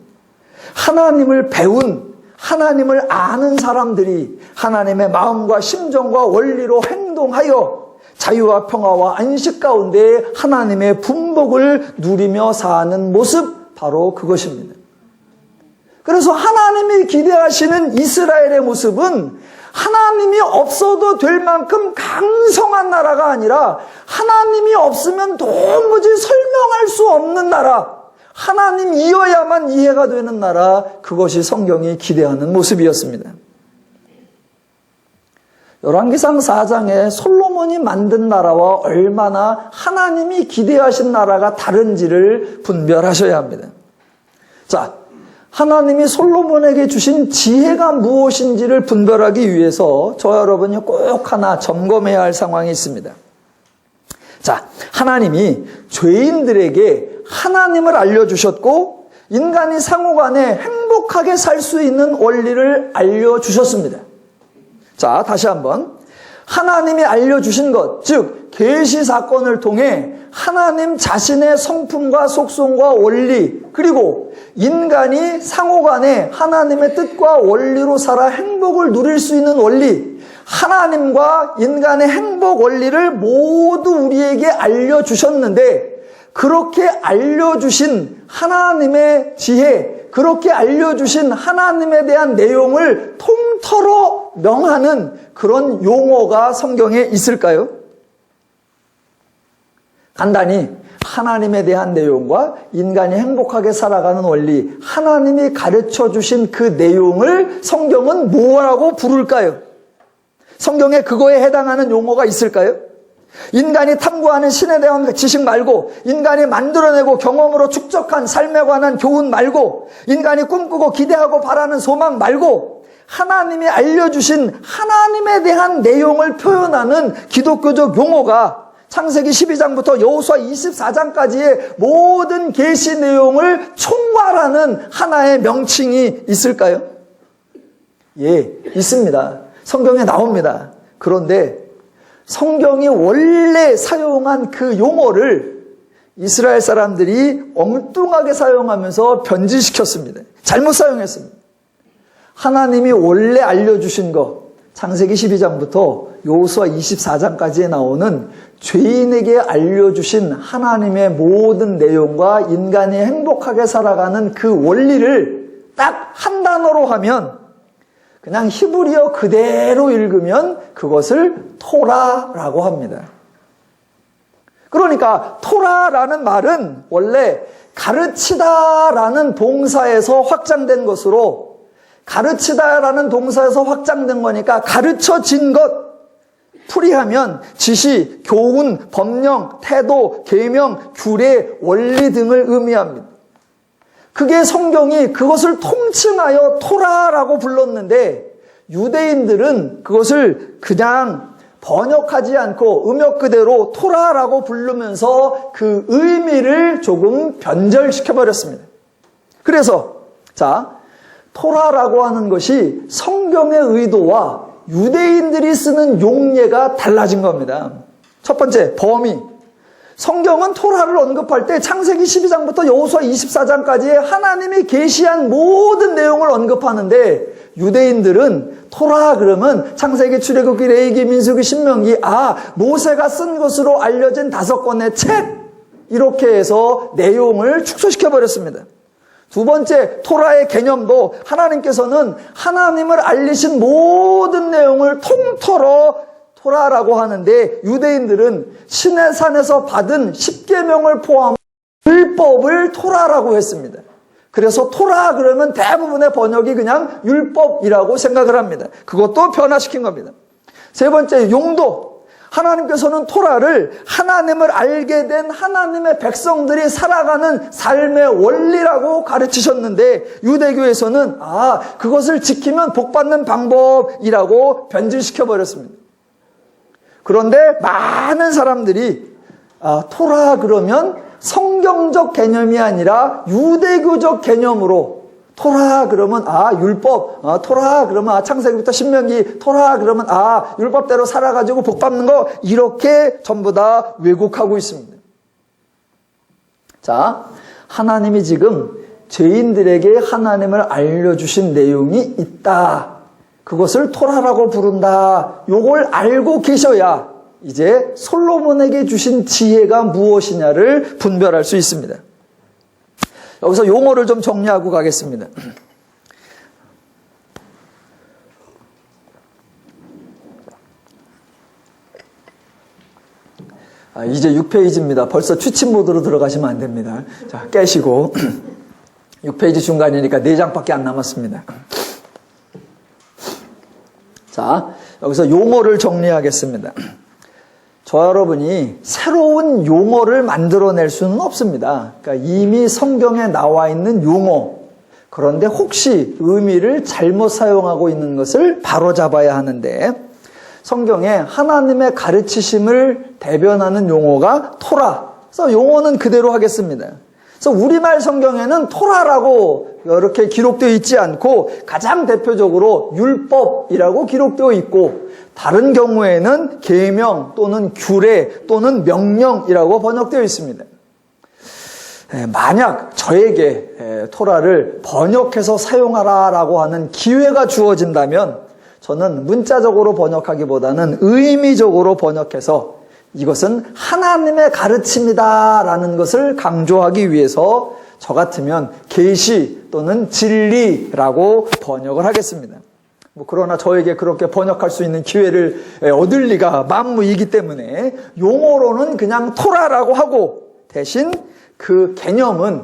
Speaker 1: 하나님을 배운, 하나님을 아는 사람들이 하나님의 마음과 심정과 원리로 행동하여 자유와 평화와 안식 가운데 하나님의 분복을 누리며 사는 모습, 바로 그것입니다. 그래서 하나님이 기대하시는 이스라엘의 모습은 하나님이 없어도 될 만큼 강성한 나라가 아니라 하나님이 없으면 도무지 설명할 수 없는 나라, 하나님이어야만 이해가 되는 나라, 그것이 성경이 기대하는 모습이었습니다. 열왕기상 4장에 솔로몬이 만든 나라와 얼마나 하나님이 기대하신 나라가 다른지를 분별하셔야 합니다. 자, 하나님이 솔로몬에게 주신 지혜가 무엇인지를 분별하기 위해서 저와 여러분이 꼭 하나 점검해야 할 상황이 있습니다. 자, 하나님이 죄인들에게 하나님을 알려주셨고 인간이 상호간에 행복하게 살 수 있는 원리를 알려주셨습니다. 자, 다시 한번. 하나님이 알려주신 것, 즉 계시 사건을 통해 하나님 자신의 성품과 속성과 원리, 그리고 인간이 상호간에 하나님의 뜻과 원리로 살아 행복을 누릴 수 있는 원리, 하나님과 인간의 행복 원리를 모두 우리에게 알려주셨는데, 그렇게 알려주신 하나님의 지혜, 그렇게 알려주신 하나님에 대한 내용을 통틀어 명하는 그런 용어가 성경에 있을까요? 간단히 하나님에 대한 내용과 인간이 행복하게 살아가는 원리, 하나님이 가르쳐 주신 그 내용을 성경은 뭐라고 부를까요? 성경에 그거에 해당하는 용어가 있을까요? 인간이 탐구하는 신에 대한 지식 말고, 인간이 만들어내고 경험으로 축적한 삶에 관한 교훈 말고, 인간이 꿈꾸고 기대하고 바라는 소망 말고, 하나님이 알려주신 하나님에 대한 내용을 표현하는 기독교적 용어가 창세기 12장부터 여호수아 24장까지의 모든 계시 내용을 총괄하는 하나의 명칭이 있을까요? 예, 있습니다. 성경에 나옵니다. 그런데 성경이 원래 사용한 그 용어를 이스라엘 사람들이 엉뚱하게 사용하면서 변질시켰습니다. 잘못 사용했습니다. 하나님이 원래 알려주신 것, 창세기 12장부터 여호수아 24장까지에 나오는 죄인에게 알려주신 하나님의 모든 내용과 인간이 행복하게 살아가는 그 원리를 딱 한 단어로 하면, 그냥 히브리어 그대로 읽으면 그것을 토라라고 합니다. 그러니까 토라라는 말은 원래 가르치다라는 동사에서 확장된 것으로, 가르치다라는 동사에서 확장된 거니까 가르쳐진 것, 풀이하면 지시, 교훈, 법령, 태도, 계명, 규례, 원리 등을 의미합니다. 그게 성경이 그것을 통칭하여 토라라고 불렀는데, 유대인들은 그것을 그냥 번역하지 않고 음역 그대로 토라라고 부르면서 그 의미를 조금 변절시켜버렸습니다. 그래서 자, 토라라고 하는 것이 성경의 의도와 유대인들이 쓰는 용례가 달라진 겁니다. 첫 번째, 범위. 성경은 토라를 언급할 때 창세기 12장부터 여호수아 24장까지의 하나님이 계시한 모든 내용을 언급하는데, 유대인들은 토라 그러면 창세기, 출애굽기, 레위기, 민수기, 신명기, 모세가 쓴 것으로 알려진 5권의 책, 이렇게 해서 내용을 축소시켜 버렸습니다. 두 번째, 토라의 개념도 하나님께서는 하나님을 알리신 모든 내용을 통틀어 토라라고 하는데, 유대인들은 시내산에서 받은 10계명을 포함한 율법을 토라라고 했습니다. 그래서 토라 그러면 대부분의 번역이 그냥 율법이라고 생각을 합니다. 그것도 변화시킨 겁니다. 세 번째, 용도. 하나님께서는 토라를 하나님을 알게 된 하나님의 백성들이 살아가는 삶의 원리라고 가르치셨는데, 유대교에서는 그것을 지키면 복받는 방법이라고 변질시켜 버렸습니다. 그런데 많은 사람들이 토라 그러면 성경적 개념이 아니라 유대교적 개념으로, 토라 그러면 율법, 토라 그러면 창세기부터 신명기, 토라 그러면 율법대로 살아가지고 복 받는 거, 이렇게 전부 다 왜곡하고 있습니다. 자, 하나님이 지금 죄인들에게 하나님을 알려주신 내용이 있다. 그것을 토라라고 부른다. 요걸 알고 계셔야 이제 솔로몬에게 주신 지혜가 무엇이냐를 분별할 수 있습니다. 여기서 용어를 좀 정리하고 가겠습니다. 이제 6페이지입니다. 벌써 취침 모드로 들어가시면 안 됩니다. 자, 깨시고 6페이지 중간이니까 4장밖에 안 남았습니다. 자, 여기서 용어를 정리하겠습니다. 저 여러분이 새로운 용어를 만들어낼 수는 없습니다. 그러니까 이미 성경에 나와 있는 용어, 그런데 혹시 의미를 잘못 사용하고 있는 것을 바로잡아야 하는데, 성경에 하나님의 가르치심을 대변하는 용어가 토라. 그래서 용어는 그대로 하겠습니다. 그래서 우리말 성경에는 토라라고 이렇게 기록되어 있지 않고 가장 대표적으로 율법이라고 기록되어 있고, 다른 경우에는 계명 또는 규례 또는 명령이라고 번역되어 있습니다. 만약 저에게 토라를 번역해서 사용하라라고 하는 기회가 주어진다면, 저는 문자적으로 번역하기보다는 의미적으로 번역해서 이것은 하나님의 가르침이다라는 것을 강조하기 위해서 저 같으면 계시 또는 진리라고 번역을 하겠습니다. 그러나 저에게 그렇게 번역할 수 있는 기회를 얻을 리가 만무이기 때문에 용어로는 그냥 토라라고 하고, 대신 그 개념은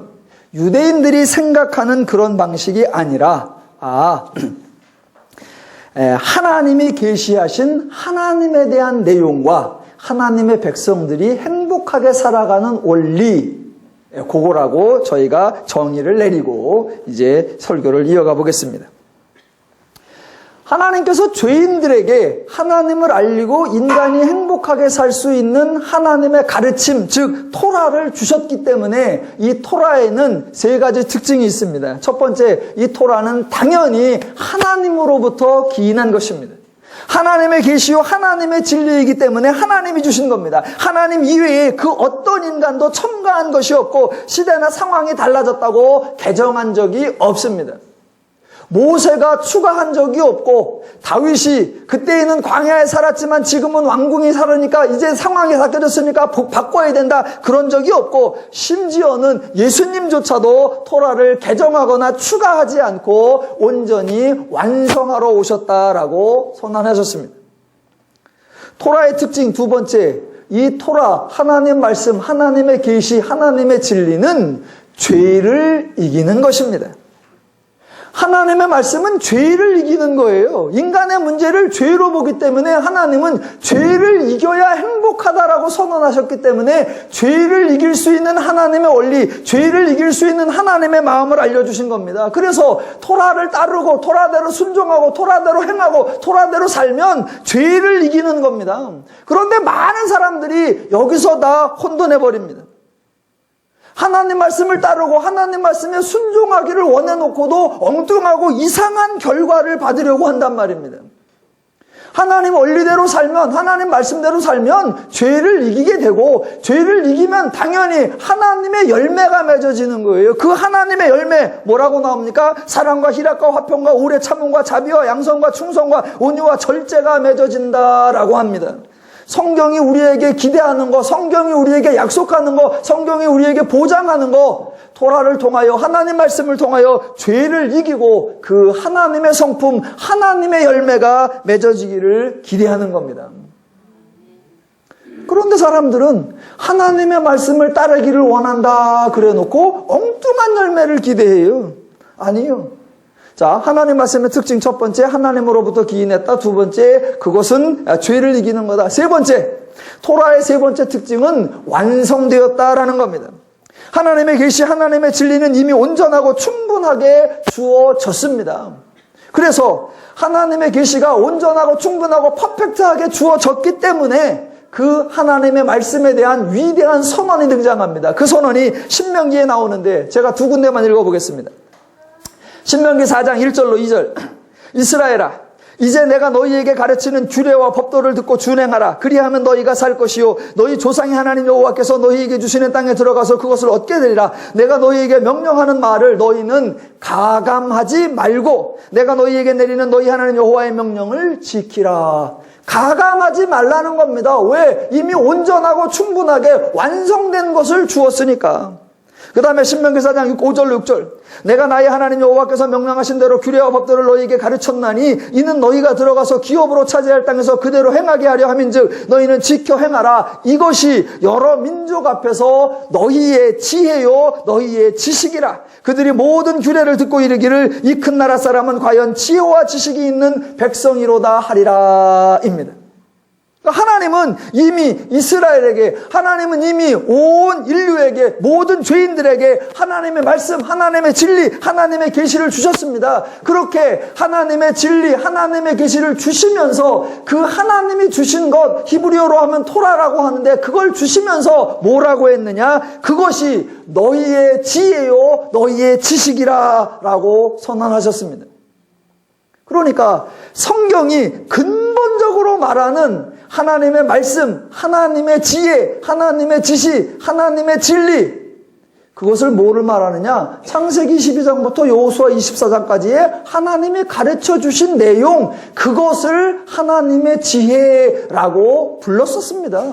Speaker 1: 유대인들이 생각하는 그런 방식이 아니라 하나님이 계시하신 하나님에 대한 내용과 하나님의 백성들이 행복하게 살아가는 원리, 그거라고 저희가 정의를 내리고 이제 설교를 이어가 보겠습니다. 하나님께서 죄인들에게 하나님을 알리고 인간이 행복하게 살 수 있는 하나님의 가르침, 즉 토라를 주셨기 때문에 이 토라에는 3가지 특징이 있습니다. 첫 번째, 이 토라는 당연히 하나님으로부터 기인한 것입니다. 하나님의 계시요 하나님의 진리이기 때문에 하나님이 주신 겁니다. 하나님 이외에 그 어떤 인간도 첨가한 것이 없고 시대나 상황이 달라졌다고 개정한 적이 없습니다. 모세가 추가한 적이 없고, 다윗이 그때에는 광야에 살았지만 지금은 왕궁에 살으니까 이제 상황이 바뀌어졌으니까 바꿔야 된다, 그런 적이 없고, 심지어는 예수님조차도 토라를 개정하거나 추가하지 않고 온전히 완성하러 오셨다라고 선언하셨습니다. 토라의 특징 두 번째, 이 토라, 하나님 말씀, 하나님의 계시, 하나님의 진리는 죄를 이기는 것입니다. 하나님의 말씀은 죄를 이기는 거예요. 인간의 문제를 죄로 보기 때문에 하나님은 죄를 이겨야 행복하다라고 선언하셨기 때문에 죄를 이길 수 있는 하나님의 원리, 죄를 이길 수 있는 하나님의 마음을 알려주신 겁니다. 그래서 토라를 따르고 토라대로 순종하고 토라대로 행하고 토라대로 살면 죄를 이기는 겁니다. 그런데 많은 사람들이 여기서 다 혼돈해버립니다. 하나님 말씀을 따르고 하나님 말씀에 순종하기를 원해놓고도 엉뚱하고 이상한 결과를 받으려고 한단 말입니다. 하나님 원리대로 살면, 하나님 말씀대로 살면 죄를 이기게 되고, 죄를 이기면 당연히 하나님의 열매가 맺어지는 거예요. 그 하나님의 열매 뭐라고 나옵니까? 사랑과 희락과 화평과 오래 참음과 자비와 양선과 충성과 온유와 절제가 맺어진다라고 합니다. 성경이 우리에게 기대하는 거, 성경이 우리에게 약속하는 거, 성경이 우리에게 보장하는 거, 토라를 통하여, 하나님 말씀을 통하여 죄를 이기고 그 하나님의 성품, 하나님의 열매가 맺어지기를 기대하는 겁니다. 그런데 사람들은 하나님의 말씀을 따르기를 원한다 그래 놓고 엉뚱한 열매를 기대해요. 아니요. 자, 하나님 말씀의 특징 첫 번째, 하나님으로부터 기인했다. 두 번째, 그것은 죄를 이기는 거다. 세 번째, 토라의 세 번째 특징은 완성되었다라는 겁니다. 하나님의 계시, 하나님의 진리는 이미 온전하고 충분하게 주어졌습니다. 그래서 하나님의 계시가 온전하고 충분하고 퍼펙트하게 주어졌기 때문에 그 하나님의 말씀에 대한 위대한 선언이 등장합니다. 그 선언이 신명기에 나오는데 제가 두 군데만 읽어보겠습니다. 신명기 4장 1절로 2절. 이스라엘아, 이제 내가 너희에게 가르치는 규례와 법도를 듣고 준행하라. 그리하면 너희가 살 것이요 너희 조상의 하나님 여호와께서 너희에게 주시는 땅에 들어가서 그것을 얻게 되리라. 내가 너희에게 명령하는 말을 너희는 가감하지 말고 내가 너희에게 내리는 너희 하나님 여호와의 명령을 지키라. 가감하지 말라는 겁니다. 왜? 이미 온전하고 충분하게 완성된 것을 주었으니까. 그 다음에 신명기 4장 5절 6절. 내가 나의 하나님 여호와께서 명령하신 대로 규례와 법도를 너희에게 가르쳤나니 이는 너희가 들어가서 기업으로 차지할 땅에서 그대로 행하게 하려 함인즉 너희는 지켜 행하라. 이것이 여러 민족 앞에서 너희의 지혜요 너희의 지식이라. 그들이 모든 규례를 듣고 이르기를 이 큰 나라 사람은 과연 지혜와 지식이 있는 백성이로다 하리라 입니다. 하나님은 이미 이스라엘에게, 하나님은 이미 온 인류에게, 모든 죄인들에게 하나님의 말씀, 하나님의 진리, 하나님의 계시를 주셨습니다. 그렇게 하나님의 진리, 하나님의 계시를 주시면서 그 하나님이 주신 것, 히브리어로 하면 토라라고 하는데 그걸 주시면서 뭐라고 했느냐? 그것이 너희의 지혜요 너희의 지식이라 라고 선언하셨습니다. 그러니까 성경이 근본적으로 말하는 하나님의 말씀, 하나님의 지혜, 하나님의 지식, 하나님의 진리, 그것을 뭐를 말하느냐? 창세기 12장부터 여호수아 24장까지의 하나님이 가르쳐 주신 내용, 그것을 하나님의 지혜라고 불렀었습니다.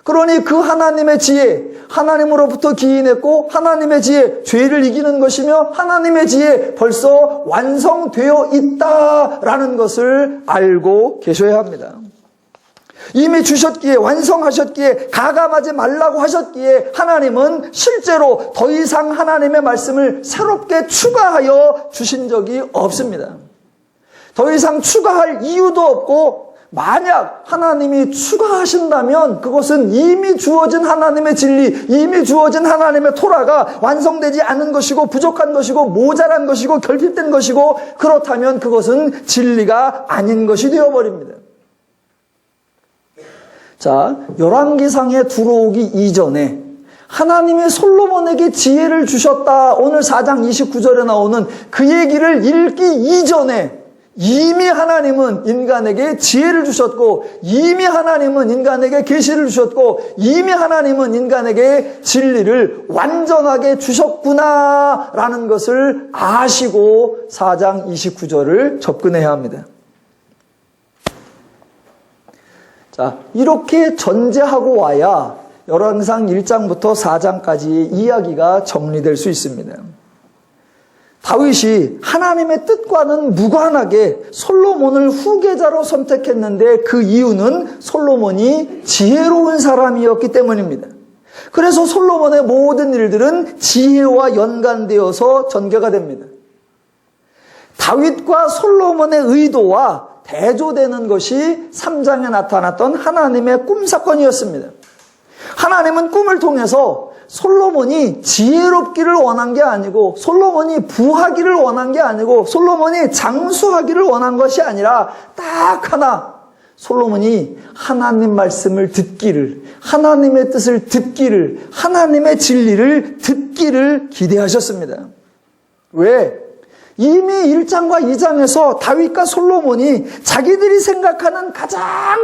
Speaker 1: 그러니 그 하나님의 지혜, 하나님으로부터 기인했고 하나님의 지혜, 죄를 이기는 것이며 하나님의 지혜 벌써 완성되어 있다라는 것을 알고 계셔야 합니다. 이미 주셨기에, 완성하셨기에, 가감하지 말라고 하셨기에 하나님은 실제로 더 이상 하나님의 말씀을 새롭게 추가하여 주신 적이 없습니다. 더 이상 추가할 이유도 없고, 만약 하나님이 추가하신다면 그것은 이미 주어진 하나님의 진리, 이미 주어진 하나님의 토라가 완성되지 않은 것이고 부족한 것이고 모자란 것이고 결핍된 것이고, 그렇다면 그것은 진리가 아닌 것이 되어버립니다. 자, 열왕기상에 들어오기 이전에 하나님이 솔로몬에게 지혜를 주셨다. 오늘 4장 29절에 나오는 그 얘기를 읽기 이전에 이미 하나님은 인간에게 지혜를 주셨고, 이미 하나님은 인간에게 계시를 주셨고, 이미 하나님은 인간에게 진리를 완전하게 주셨구나라는 것을 아시고 4장 29절을 접근해야 합니다. 자, 이렇게 전제하고 와야 열왕기상 1장부터 4장까지의 이야기가 정리될 수 있습니다. 다윗이 하나님의 뜻과는 무관하게 솔로몬을 후계자로 선택했는데 그 이유는 솔로몬이 지혜로운 사람이었기 때문입니다. 그래서 솔로몬의 모든 일들은 지혜와 연관되어서 전개가 됩니다. 다윗과 솔로몬의 의도와 대조되는 것이 3장에 나타났던 하나님의 꿈 사건이었습니다. 하나님은 꿈을 통해서 솔로몬이 지혜롭기를 원한 게 아니고, 솔로몬이 부하기를 원한 게 아니고, 솔로몬이 장수하기를 원한 것이 아니라 딱 하나, 솔로몬이 하나님 말씀을 듣기를, 하나님의 뜻을 듣기를, 하나님의 진리를 듣기를 기대하셨습니다. 왜? 이미 1장과 2장에서 다윗과 솔로몬이 자기들이 생각하는 가장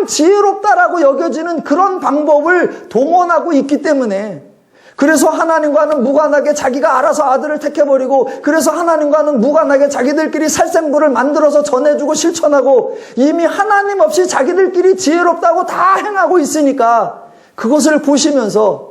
Speaker 1: 지혜롭다라고 여겨지는 그런 방법을 동원하고 있기 때문에, 그래서 하나님과는 무관하게 자기가 알아서 아들을 택해버리고, 그래서 하나님과는 무관하게 자기들끼리 살생부를 만들어서 전해주고 실천하고, 이미 하나님 없이 자기들끼리 지혜롭다고 다 행하고 있으니까 그것을 보시면서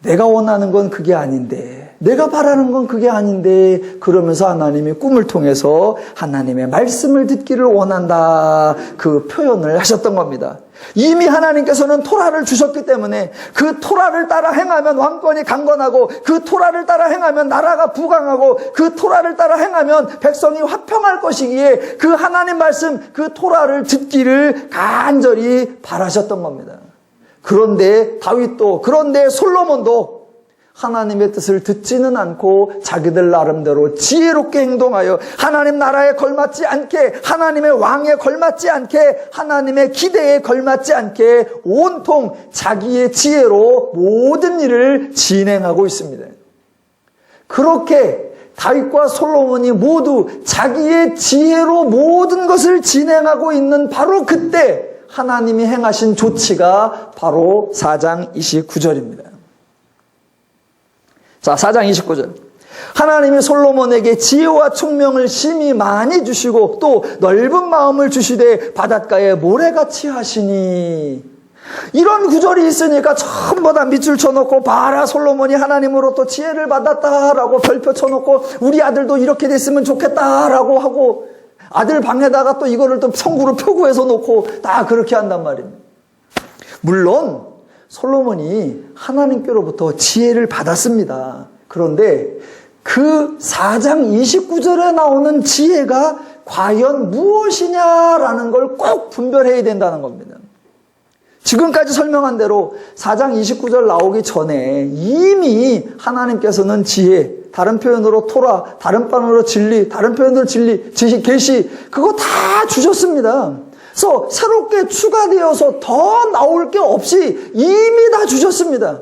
Speaker 1: 내가 원하는 건 그게 아닌데, 내가 바라는 건 그게 아닌데, 그러면서 하나님이 꿈을 통해서 하나님의 말씀을 듣기를 원한다, 그 표현을 하셨던 겁니다. 이미 하나님께서는 토라를 주셨기 때문에 그 토라를 따라 행하면 왕권이 강건하고, 그 토라를 따라 행하면 나라가 부강하고, 그 토라를 따라 행하면 백성이 화평할 것이기에 그 하나님 말씀, 그 토라를 듣기를 간절히 바라셨던 겁니다. 그런데 다윗도, 그런데 솔로몬도 하나님의 뜻을 듣지는 않고 자기들 나름대로 지혜롭게 행동하여 하나님 나라에 걸맞지 않게, 하나님의 왕에 걸맞지 않게, 하나님의 기대에 걸맞지 않게 온통 자기의 지혜로 모든 일을 진행하고 있습니다. 그렇게 다윗과 솔로몬이 모두 자기의 지혜로 모든 것을 진행하고 있는 바로 그때 하나님이 행하신 조치가 바로 4장 29절입니다. 자, 4장 29절. 하나님이 솔로몬에게 지혜와 총명을 심히 많이 주시고 또 넓은 마음을 주시되 바닷가에 모래같이 하시니. 이런 구절이 있으니까 전부 다 밑줄 쳐놓고, 봐라 솔로몬이 하나님으로부터 지혜를 받았다라고 별표 쳐놓고, 우리 아들도 이렇게 됐으면 좋겠다라고 하고, 아들 방에다가 또 이거를 또 성구로 표구해서 놓고 다 그렇게 한단 말입니다. 물론 솔로몬이 하나님께로부터 지혜를 받았습니다. 그런데 그 4장 29절에 나오는 지혜가 과연 무엇이냐라는 걸 꼭 분별해야 된다는 겁니다. 지금까지 설명한 대로 4장 29절 나오기 전에 이미 하나님께서는 지혜, 다른 표현으로 토라, 다른 표현으로 진리, 다른 표현으로 진리, 지식, 계시, 그거 다 주셨습니다. 그래서 새롭게 추가되어서 더 나올 게 없이 이미 다 주셨습니다.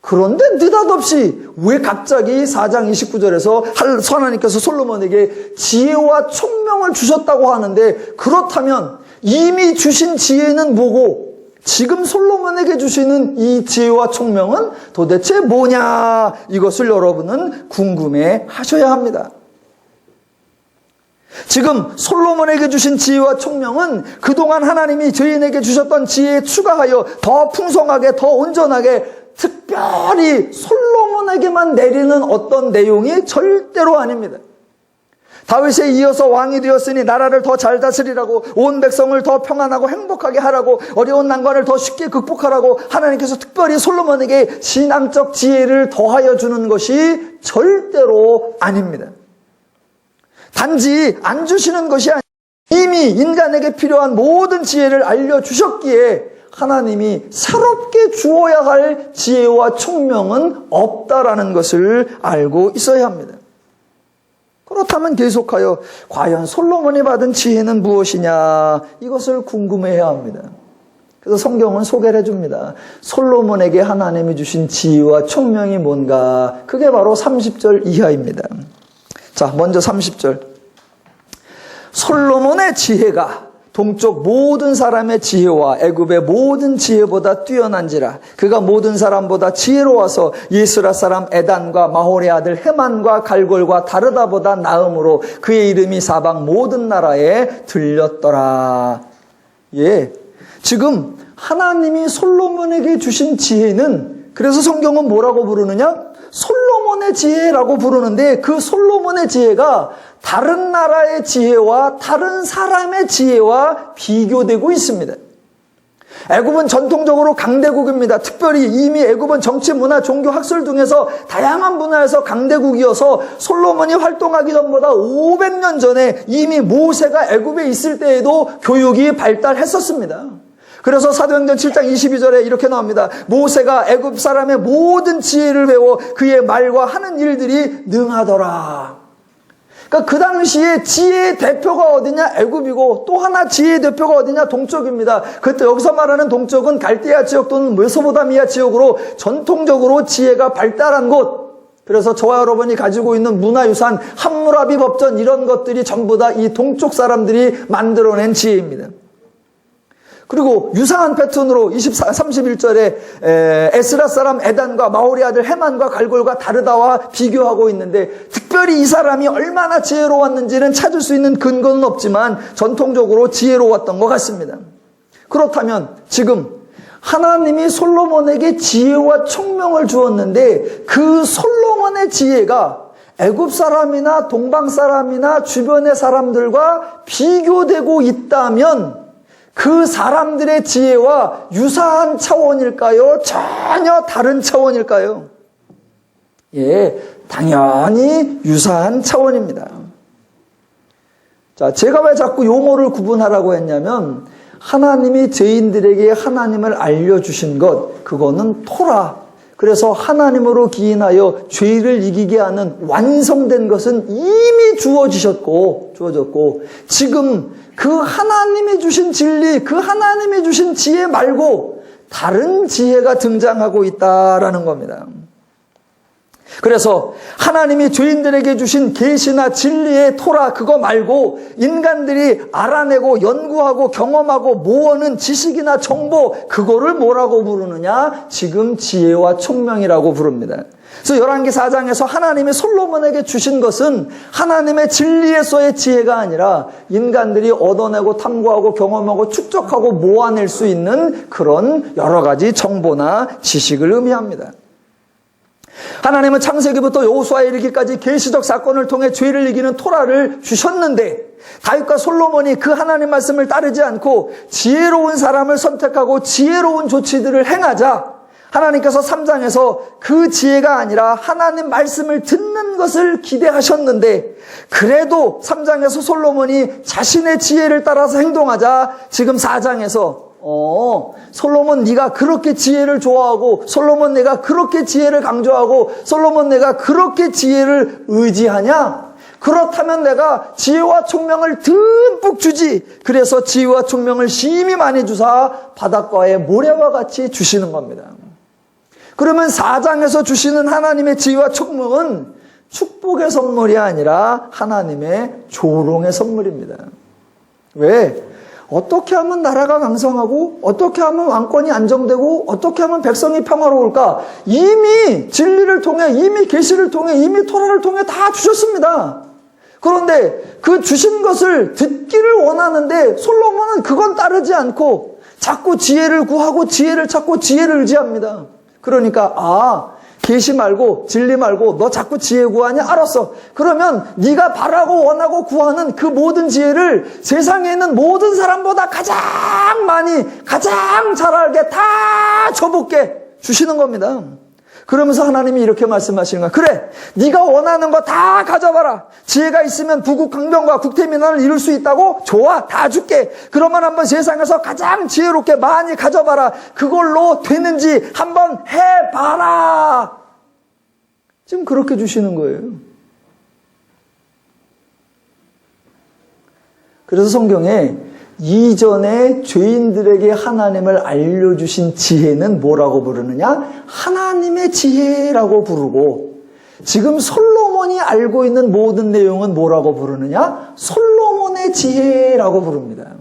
Speaker 1: 그런데 느닷없이 왜 갑자기 4장 29절에서 하나님께서 솔로몬에게 지혜와 총명을 주셨다고 하는데, 그렇다면 이미 주신 지혜는 뭐고 지금 솔로몬에게 주시는 이 지혜와 총명은 도대체 뭐냐, 이것을 여러분은 궁금해 하셔야 합니다. 지금 솔로몬에게 주신 지혜와 총명은 그동안 하나님이 저희에게 주셨던 지혜에 추가하여 더 풍성하게, 더 온전하게, 특별히 솔로몬에게만 내리는 어떤 내용이 절대로 아닙니다. 다윗에 이어서 왕이 되었으니 나라를 더 잘 다스리라고, 온 백성을 더 평안하고 행복하게 하라고, 어려운 난관을 더 쉽게 극복하라고 하나님께서 특별히 솔로몬에게 신앙적 지혜를 더하여 주는 것이 절대로 아닙니다. 단지 안 주시는 것이 아니라 이미 인간에게 필요한 모든 지혜를 알려주셨기에 하나님이 새롭게 주어야 할 지혜와 총명은 없다라는 것을 알고 있어야 합니다. 그렇다면 계속하여 과연 솔로몬이 받은 지혜는 무엇이냐, 이것을 궁금해해야 합니다. 그래서 성경은 소개를 해줍니다. 솔로몬에게 하나님이 주신 지혜와 총명이 뭔가, 그게 바로 30절 이하입니다. 자, 먼저 30절. 솔로몬의 지혜가 동쪽 모든 사람의 지혜와 애굽의 모든 지혜보다 뛰어난지라. 그가 모든 사람보다 지혜로워서 예스라 사람 에단과 마홀의 아들 헤만과 갈골과 다르다보다 나음으로 그의 이름이 사방 모든 나라에 들렸더라. 예, 지금 하나님이 솔로몬에게 주신 지혜는, 그래서 성경은 뭐라고 부르느냐? 솔로몬의 지혜라고 부르는데, 그 솔로몬의 지혜가 다른 나라의 지혜와 다른 사람의 지혜와 비교되고 있습니다. 애굽은 전통적으로 강대국입니다. 특별히 이미 애굽은 정치, 문화, 종교, 학술 등에서 다양한 분야에서 강대국이어서 솔로몬이 활동하기 전보다 500년 전에 이미 모세가 애굽에 있을 때에도 교육이 발달했었습니다. 그래서 사도행전 7장 22절에 이렇게 나옵니다. 모세가 애굽 사람의 모든 지혜를 배워 그의 말과 하는 일들이 능하더라. 그러니까 그 당시에 지혜의 대표가 어디냐? 애굽이고, 또 하나 지혜의 대표가 어디냐? 동쪽입니다. 그때 여기서 말하는 동쪽은 갈대아 지역 또는 메소포타미아 지역으로 전통적으로 지혜가 발달한 곳, 그래서 저와 여러분이 가지고 있는 문화유산, 함무라비 법전 이런 것들이 전부 다 이 동쪽 사람들이 만들어낸 지혜입니다. 그리고 유사한 패턴으로 31절에 에스라 사람 에단과 마오리 아들 헤만과 갈골과 다르다와 비교하고 있는데, 특별히 이 사람이 얼마나 지혜로웠는지는 찾을 수 있는 근거는 없지만 전통적으로 지혜로웠던 것 같습니다. 그렇다면 지금 하나님이 솔로몬에게 지혜와 총명을 주었는데, 그 솔로몬의 지혜가 애굽 사람이나 동방 사람이나 주변의 사람들과 비교되고 있다면 그 사람들의 지혜와 유사한 차원일까요? 전혀 다른 차원일까요? 예, 당연히 유사한 차원입니다. 자, 제가 왜 자꾸 용어를 구분하라고 했냐면, 하나님이 죄인들에게 하나님을 알려주신 것, 그거는 토라. 그래서 하나님으로 기인하여 죄를 이기게 하는 완성된 것은 이미 주어졌고, 지금 그 하나님이 주신 진리, 그 하나님이 주신 지혜 말고 다른 지혜가 등장하고 있다라는 겁니다. 그래서 하나님이 죄인들에게 주신 계시나 진리의 토라, 그거 말고 인간들이 알아내고 연구하고 경험하고 모으는 지식이나 정보, 그거를 뭐라고 부르느냐? 지금 지혜와 총명이라고 부릅니다. 그래서 열왕기 4장에서 하나님이 솔로몬에게 주신 것은 하나님의 진리에서의 지혜가 아니라 인간들이 얻어내고 탐구하고 경험하고 축적하고 모아낼 수 있는 그런 여러 가지 정보나 지식을 의미합니다. 하나님은 창세기부터 여호수아에 이르기까지 계시적 사건을 통해 죄를 이기는 토라를 주셨는데, 다윗과 솔로몬이 그 하나님 말씀을 따르지 않고 지혜로운 사람을 선택하고 지혜로운 조치들을 행하자 하나님께서 3장에서 그 지혜가 아니라 하나님 말씀을 듣는 것을 기대하셨는데, 그래도 3장에서 솔로몬이 자신의 지혜를 따라서 행동하자 지금 4장에서 솔로몬 네가 그렇게 지혜를 좋아하고, 솔로몬 내가 그렇게 지혜를 강조하고, 솔로몬 내가 그렇게 지혜를 의지하냐? 그렇다면 내가 지혜와 총명을 듬뿍 주지. 그래서 지혜와 총명을 심히 많이 주사 바닷가의 모래와 같이 주시는 겁니다. 그러면 4장에서 주시는 하나님의 지혜와 총명은 축복의 선물이 아니라 하나님의 조롱의 선물입니다. 왜? 어떻게 하면 나라가 강성하고, 어떻게 하면 왕권이 안정되고, 어떻게 하면 백성이 평화로울까? 이미 진리를 통해, 이미 계시를 통해, 이미 토라를 통해 다 주셨습니다. 그런데 그 주신 것을 듣기를 원하는데 솔로몬은 그건 따르지 않고 자꾸 지혜를 구하고 지혜를 찾고 지혜를 의지합니다. 그러니까 계시 말고 진리 말고 너 자꾸 지혜 구하냐? 알았어. 그러면 네가 바라고 원하고 구하는 그 모든 지혜를 세상에 있는 모든 사람보다 가장 많이, 가장 잘 알게 다 줘볼게 주시는 겁니다. 그러면서 하나님이 이렇게 말씀하시는 거야. 그래, 네가 원하는 거 다 가져봐라. 지혜가 있으면 부국강병과 국태민안을 이룰 수 있다고? 좋아, 다 줄게. 그러면 한번 세상에서 가장 지혜롭게 많이 가져봐라. 그걸로 되는지 한번 해봐라. 지금 그렇게 주시는 거예요. 그래서 성경에 이전에 죄인들에게 하나님을 알려주신 지혜는 뭐라고 부르느냐? 하나님의 지혜라고 부르고, 지금 솔로몬이 알고 있는 모든 내용은 뭐라고 부르느냐? 솔로몬의 지혜라고 부릅니다.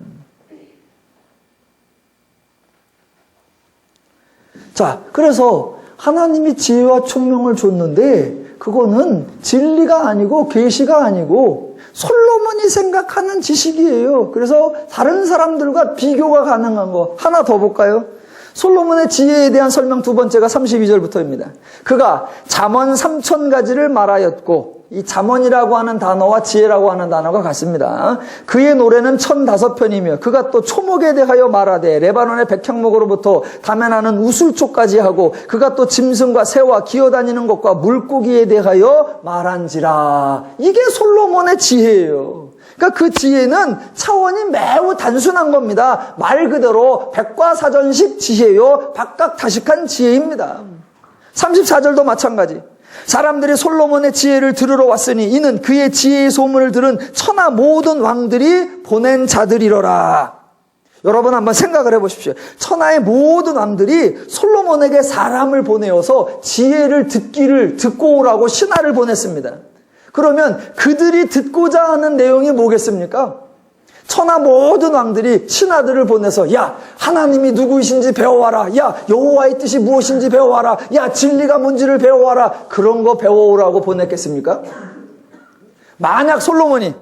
Speaker 1: 자, 그래서 하나님이 지혜와 총명을 줬는데 그거는 진리가 아니고 계시가 아니고 솔로몬이 생각하는 지식이에요. 그래서 다른 사람들과 비교가 가능한 거 하나 더 볼까요? 솔로몬의 지혜에 대한 설명 두 번째가 32절부터입니다. 그가 잠언 3000가지를 말하였고, 이 잠언이라고 하는 단어와 지혜라고 하는 단어가 같습니다. 그의 노래는 1005편이며 그가 또 초목에 대하여 말하되 레바논의 백향목으로부터 다면하는 우술초까지 하고, 그가 또 짐승과 새와 기어다니는 것과 물고기에 대하여 말한지라. 이게 솔로몬의 지혜예요. 그러니까 그 지혜는 차원이 매우 단순한 겁니다. 말 그대로 백과사전식 지혜요, 박각다식한 지혜입니다. 34절도 마찬가지. 사람들이 솔로몬의 지혜를 들으러 왔으니 이는 그의 지혜의 소문을 들은 천하 모든 왕들이 보낸 자들이로라. 여러분 한번 생각을 해보십시오. 천하의 모든 왕들이 솔로몬에게 사람을 보내어서 지혜를 듣고 오라고 신하를 보냈습니다. 그러면 그들이 듣고자 하는 내용이 뭐겠습니까? 천하 모든 왕들이 신하들을 보내서 야, 하나님이 누구이신지 배워와라. 야, 여호와의 뜻이 무엇인지 배워와라. 야, 진리가 뭔지를 배워와라. 그런 거 배워오라고 보냈겠습니까? 만약 솔로몬이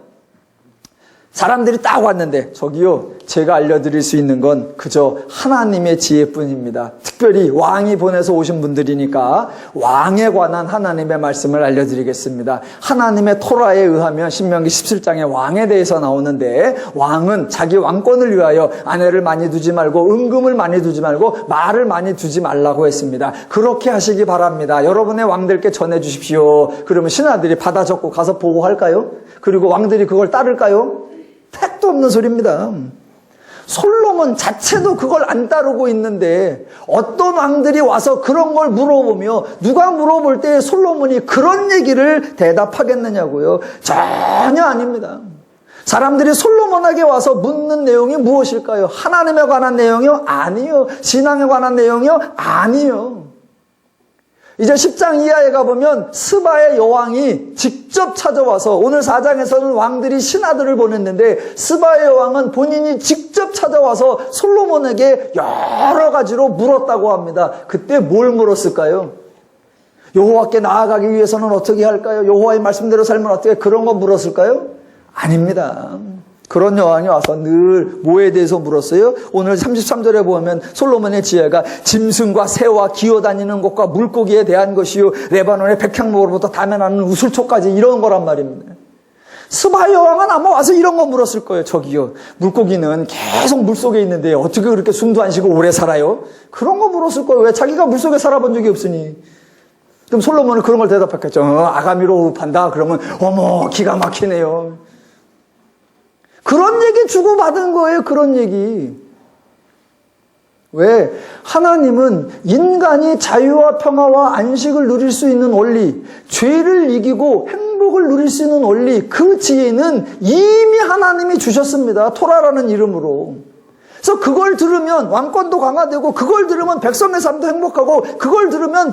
Speaker 1: 사람들이 딱 왔는데 저기요, 제가 알려드릴 수 있는 건 그저 하나님의 지혜뿐입니다. 특별히 왕이 보내서 오신 분들이니까 왕에 관한 하나님의 말씀을 알려드리겠습니다. 하나님의 토라에 의하면 신명기 17장에 왕에 대해서 나오는데, 왕은 자기 왕권을 위하여 아내를 많이 두지 말고 은금을 많이 두지 말고 말을 많이 두지 말라고 했습니다. 그렇게 하시기 바랍니다. 여러분의 왕들께 전해주십시오. 그러면 신하들이 받아 적고 가서 보고할까요? 그리고 왕들이 그걸 따를까요? 택도 없는 소리입니다. 솔로몬 자체도 그걸 안 따르고 있는데 어떤 왕들이 와서 그런 걸 물어보며 누가 물어볼 때 솔로몬이 그런 얘기를 대답하겠느냐고요? 전혀 아닙니다. 사람들이 솔로몬에게 와서 묻는 내용이 무엇일까요? 하나님에 관한 내용이요? 아니요. 신앙에 관한 내용이요? 아니요. 이제 10장 이하에 가보면 스바의 여왕이 직접 찾아와서, 오늘 4장에서는 왕들이 신하들을 보냈는데 스바의 여왕은 본인이 직접 찾아와서 솔로몬에게 여러 가지로 물었다고 합니다. 그때 뭘 물었을까요? 여호와께 나아가기 위해서는 어떻게 할까요? 여호와의 말씀대로 살면 어떻게, 그런 거 물었을까요? 아닙니다. 그런 여왕이 와서 늘 뭐에 대해서 물었어요? 오늘 33절에 보면 솔로몬의 지혜가 짐승과 새와 기어다니는 것과 물고기에 대한 것이요, 레바논의 백향목으로부터 담에나는 우슬초까지, 이런 거란 말입니다. 스바 여왕은 아마 와서 이런 거 물었을 거예요. 저기요, 물고기는 계속 물속에 있는데 어떻게 그렇게 숨도 안 쉬고 오래 살아요? 그런 거 물었을 거예요. 왜? 자기가 물속에 살아본 적이 없으니. 그럼 솔로몬은 그런 걸 대답했겠죠. 아가미로 호흡한다. 그러면 어머, 기가 막히네요. 그런 얘기 주고받은 거예요. 그런 얘기. 왜? 하나님은 인간이 자유와 평화와 안식을 누릴 수 있는 원리, 죄를 이기고 행복을 누릴 수 있는 원리, 그 지혜는 이미 하나님이 주셨습니다. 토라라는 이름으로. 그래서 그걸 들으면 왕권도 강화되고, 그걸 들으면 백성의 삶도 행복하고, 그걸 들으면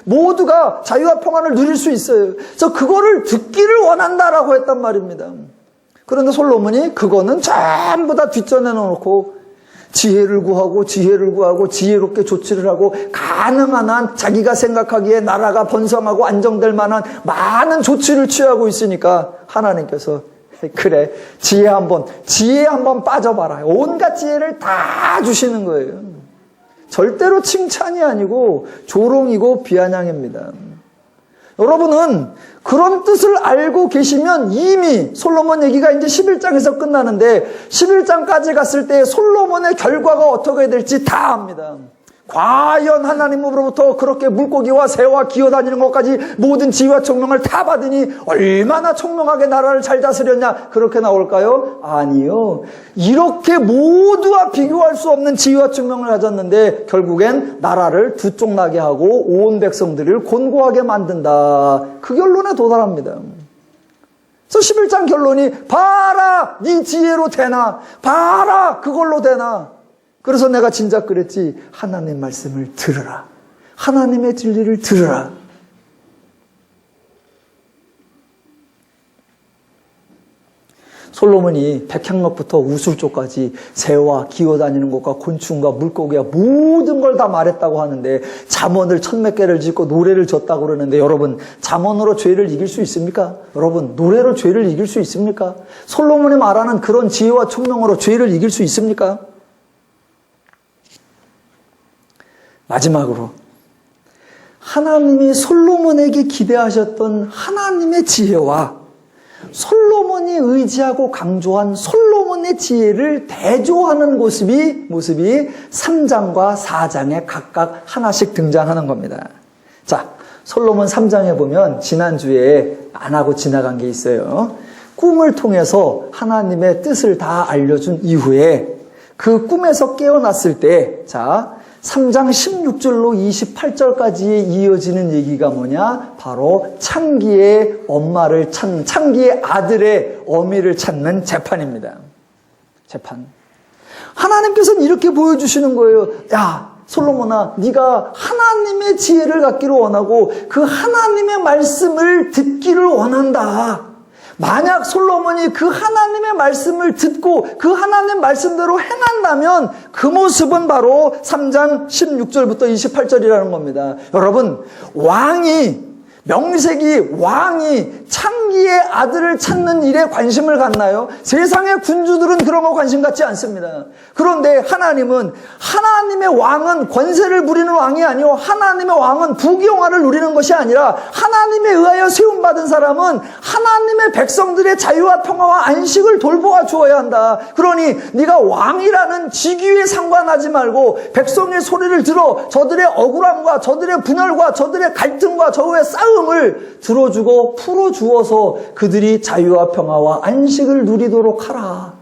Speaker 1: 모두가 자유와 평안을 누릴 수 있어요. 그래서 그거를 듣기를 원한다라고 했단 말입니다. 그런데 솔로몬이 그거는 전부 다 뒷전에 넣어놓고 지혜를 구하고 지혜롭게 조치를 하고 가능한 한 자기가 생각하기에 나라가 번성하고 안정될 만한 많은 조치를 취하고 있으니까 하나님께서 그래, 지혜 한번 빠져봐라. 온갖 지혜를 다 주시는 거예요. 절대로 칭찬이 아니고 조롱이고 비아냥입니다. 여러분은 그런 뜻을 알고 계시면 이미 솔로몬 얘기가 이제 11장에서 끝나는데 11장까지 갔을 때 솔로몬의 결과가 어떻게 될지 다 압니다. 과연 하나님으로부터 그렇게 물고기와 새와 기어다니는 것까지 모든 지혜와 총명을 다 받으니 얼마나 총명하게 나라를 잘 다스렸냐, 그렇게 나올까요? 아니요. 이렇게 모두와 비교할 수 없는 지혜와 총명을 가졌는데 결국엔 나라를 두 쪽 나게 하고 온 백성들을 곤고하게 만든다. 그 결론에 도달합니다. 그래서 11장 결론이 봐라, 네 지혜로 되나, 봐라, 그걸로 되나. 그래서 내가 진작 그랬지, 하나님 말씀을 들으라. 하나님의 진리를 들으라. 솔로몬이 백향목부터 우술초까지 새와 기어다니는 것과 곤충과 물고기와 모든 걸 다 말했다고 하는데, 잠언을 1000몇 개를 짓고 노래를 졌다고 그러는데, 여러분, 잠언으로 죄를 이길 수 있습니까? 여러분, 노래로 죄를 이길 수 있습니까? 솔로몬이 말하는 그런 지혜와 총명으로 죄를 이길 수 있습니까? 마지막으로 하나님이 솔로몬에게 기대하셨던 하나님의 지혜와 솔로몬이 의지하고 강조한 솔로몬의 지혜를 대조하는 모습이 3장과 4장에 각각 하나씩 등장하는 겁니다. 자, 솔로몬 3장에 보면 지난주에 안 하고 지나간 게 있어요. 꿈을 통해서 하나님의 뜻을 다 알려준 이후에 그 꿈에서 깨어났을 때, 자, 3장 16절로 28절까지 이어지는 얘기가 뭐냐? 바로 창기의 창기의 아들의 어미를 찾는 재판입니다. 재판. 하나님께서는 이렇게 보여주시는 거예요. 야, 솔로몬아, 네가 하나님의 지혜를 갖기를 원하고 그 하나님의 말씀을 듣기를 원한다. 만약 솔로몬이 그 하나님의 말씀을 듣고 그 하나님 말씀대로 행한다면 그 모습은 바로 3장 16절부터 28절이라는 겁니다. 여러분, 명색이 왕이 창기의 아들을 찾는 일에 관심을 갖나요? 세상의 군주들은 그런 거 관심 갖지 않습니다. 그런데 하나님은, 하나님의 왕은 권세를 부리는 왕이 아니요, 하나님의 왕은 부귀영화를 누리는 것이 아니라 하나님에 의하여 세움받은 사람은 하나님의 백성들의 자유와 평화와 안식을 돌보아 주어야 한다. 그러니 네가 왕이라는 직위에 상관하지 말고 백성의 소리를 들어 저들의 억울함과 저들의 분열과 저들의 갈등과 저의 싸움을 들어주고 풀어주어서 그들이 자유와 평화와 안식을 누리도록 하라.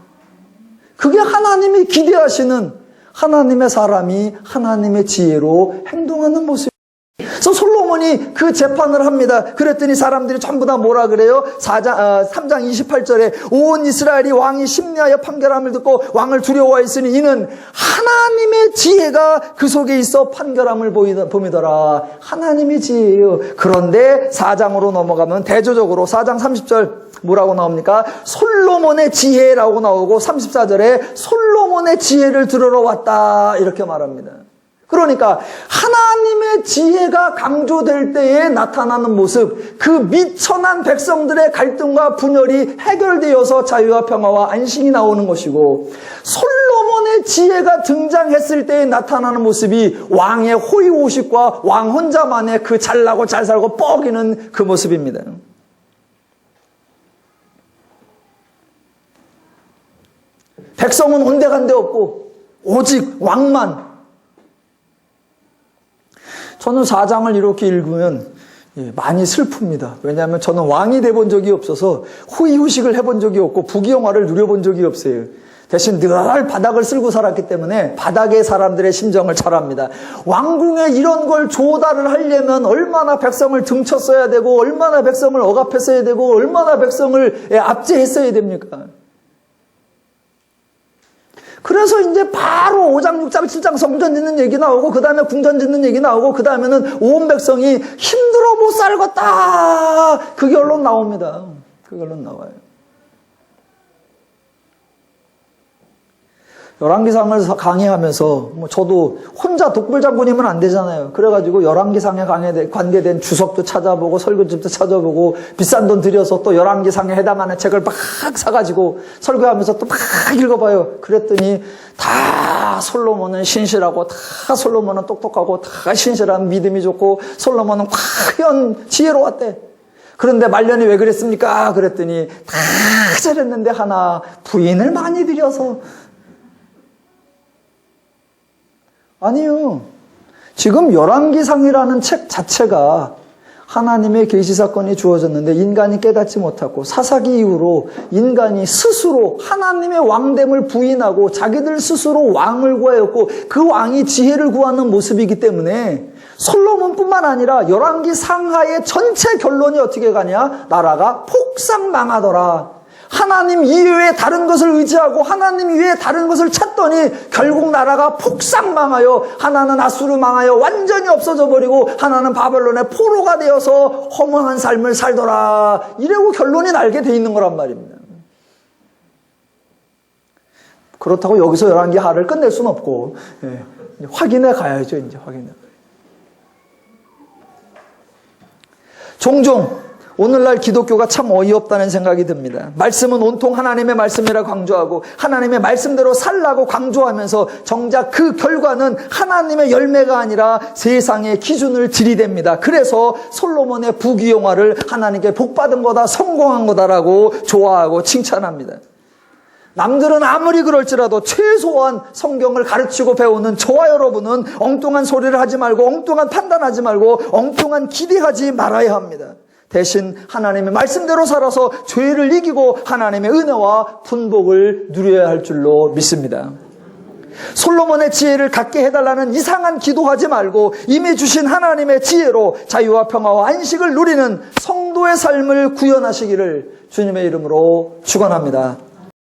Speaker 1: 그게 하나님이 기대하시는 하나님의 사람이 하나님의 지혜로 행동하는 모습입니다. 그래서 솔로몬이 그 재판을 합니다. 그랬더니 사람들이 전부 다 뭐라 그래요? 3장 28절에 온 이스라엘이 왕이 심리하여 판결함을 듣고 왕을 두려워했으니 이는 하나님의 지혜가 그 속에 있어 판결함을 봄이더라. 하나님의 지혜예요. 그런데 4장으로 넘어가면 대조적으로 4장 30절 뭐라고 나옵니까? 솔로몬의 지혜라고 나오고 34절에 솔로몬의 지혜를 들으러 왔다 이렇게 말합니다. 그러니까 하나님의 지혜가 강조될 때에 나타나는 모습, 그 미천한 백성들의 갈등과 분열이 해결되어서 자유와 평화와 안식이 나오는 것이고, 솔로몬의 지혜가 등장했을 때에 나타나는 모습이 왕의 호의호식과 왕 혼자만의 그 잘나고 잘 살고 뻐기는 그 모습입니다. 백성은 온데간데 없고 오직 왕만. 저는 4장을 이렇게 읽으면 많이 슬픕니다. 왜냐하면 저는 왕이 돼본 적이 없어서 호의호식을 해본 적이 없고 부귀영화를 누려본 적이 없어요. 대신 늘 바닥을 쓸고 살았기 때문에 바닥의 사람들의 심정을 잘 압니다. 왕궁에 이런 걸 조달을 하려면 얼마나 백성을 등쳤어야 되고 얼마나 백성을 억압했어야 되고 얼마나 백성을 압제했어야 됩니까? 그래서 이제 바로 5장, 6장, 7장 성전 짓는 얘기 나오고 그 다음에 궁전 짓는 얘기 나오고 그 다음에는 온 백성이 힘들어 못 살겠다. 그 결론 나옵니다. 그 결론 나와요. 열왕기상을 강의하면서 저도 혼자 독불장군이면 안 되잖아요. 그래가지고 열왕기상에 관계된 주석도 찾아보고 설교집도 찾아보고 비싼 돈 들여서 또 열왕기상에 해당하는 책을 막 사가지고 설교하면서 또 막 읽어봐요. 그랬더니 다 솔로몬은 신실하고 다 솔로몬은 똑똑하고 다 신실한 믿음이 좋고 솔로몬은 과연 지혜로웠대. 그런데 말년이 왜 그랬습니까? 그랬더니 다 잘했는데 하나 부인을 많이 들여서. 아니요. 지금 열왕기상이라는 책 자체가 하나님의 계시사건이 주어졌는데 인간이 깨닫지 못하고 사사기 이후로 인간이 스스로 하나님의 왕됨을 부인하고 자기들 스스로 왕을 구하였고 그 왕이 지혜를 구하는 모습이기 때문에 솔로몬뿐만 아니라 열왕기상하의 전체 결론이 어떻게 가냐? 나라가 폭삭 망하더라. 하나님 이외에 다른 것을 의지하고 하나님 이외에 다른 것을 찾더니 결국 나라가 폭삭 망하여 하나는 아수르 망하여 완전히 없어져 버리고 하나는 바벨론의 포로가 되어서 허무한 삶을 살더라. 이래고 결론이 날게 돼 있는 거란 말입니다. 그렇다고 여기서 열왕기하를 끝낼 수는 없고 확인해 가야죠. 이제 확인해. 종종 오늘날 기독교가 참 어이없다는 생각이 듭니다. 말씀은 온통 하나님의 말씀이라 강조하고 하나님의 말씀대로 살라고 강조하면서 정작 그 결과는 하나님의 열매가 아니라 세상의 기준을 들이댑니다. 그래서 솔로몬의 부귀영화를 하나님께 복받은 거다, 성공한 거다라고 좋아하고 칭찬합니다. 남들은 아무리 그럴지라도 최소한 성경을 가르치고 배우는 저와 여러분은 엉뚱한 소리를 하지 말고 엉뚱한 판단하지 말고 엉뚱한 기대하지 말아야 합니다. 대신 하나님의 말씀대로 살아서 죄를 이기고 하나님의 은혜와 분복을 누려야 할 줄로 믿습니다. 솔로몬의 지혜를 갖게 해달라는 이상한 기도하지 말고 이미 주신 하나님의 지혜로 자유와 평화와 안식을 누리는 성도의 삶을 구현하시기를 주님의 이름으로 축원합니다.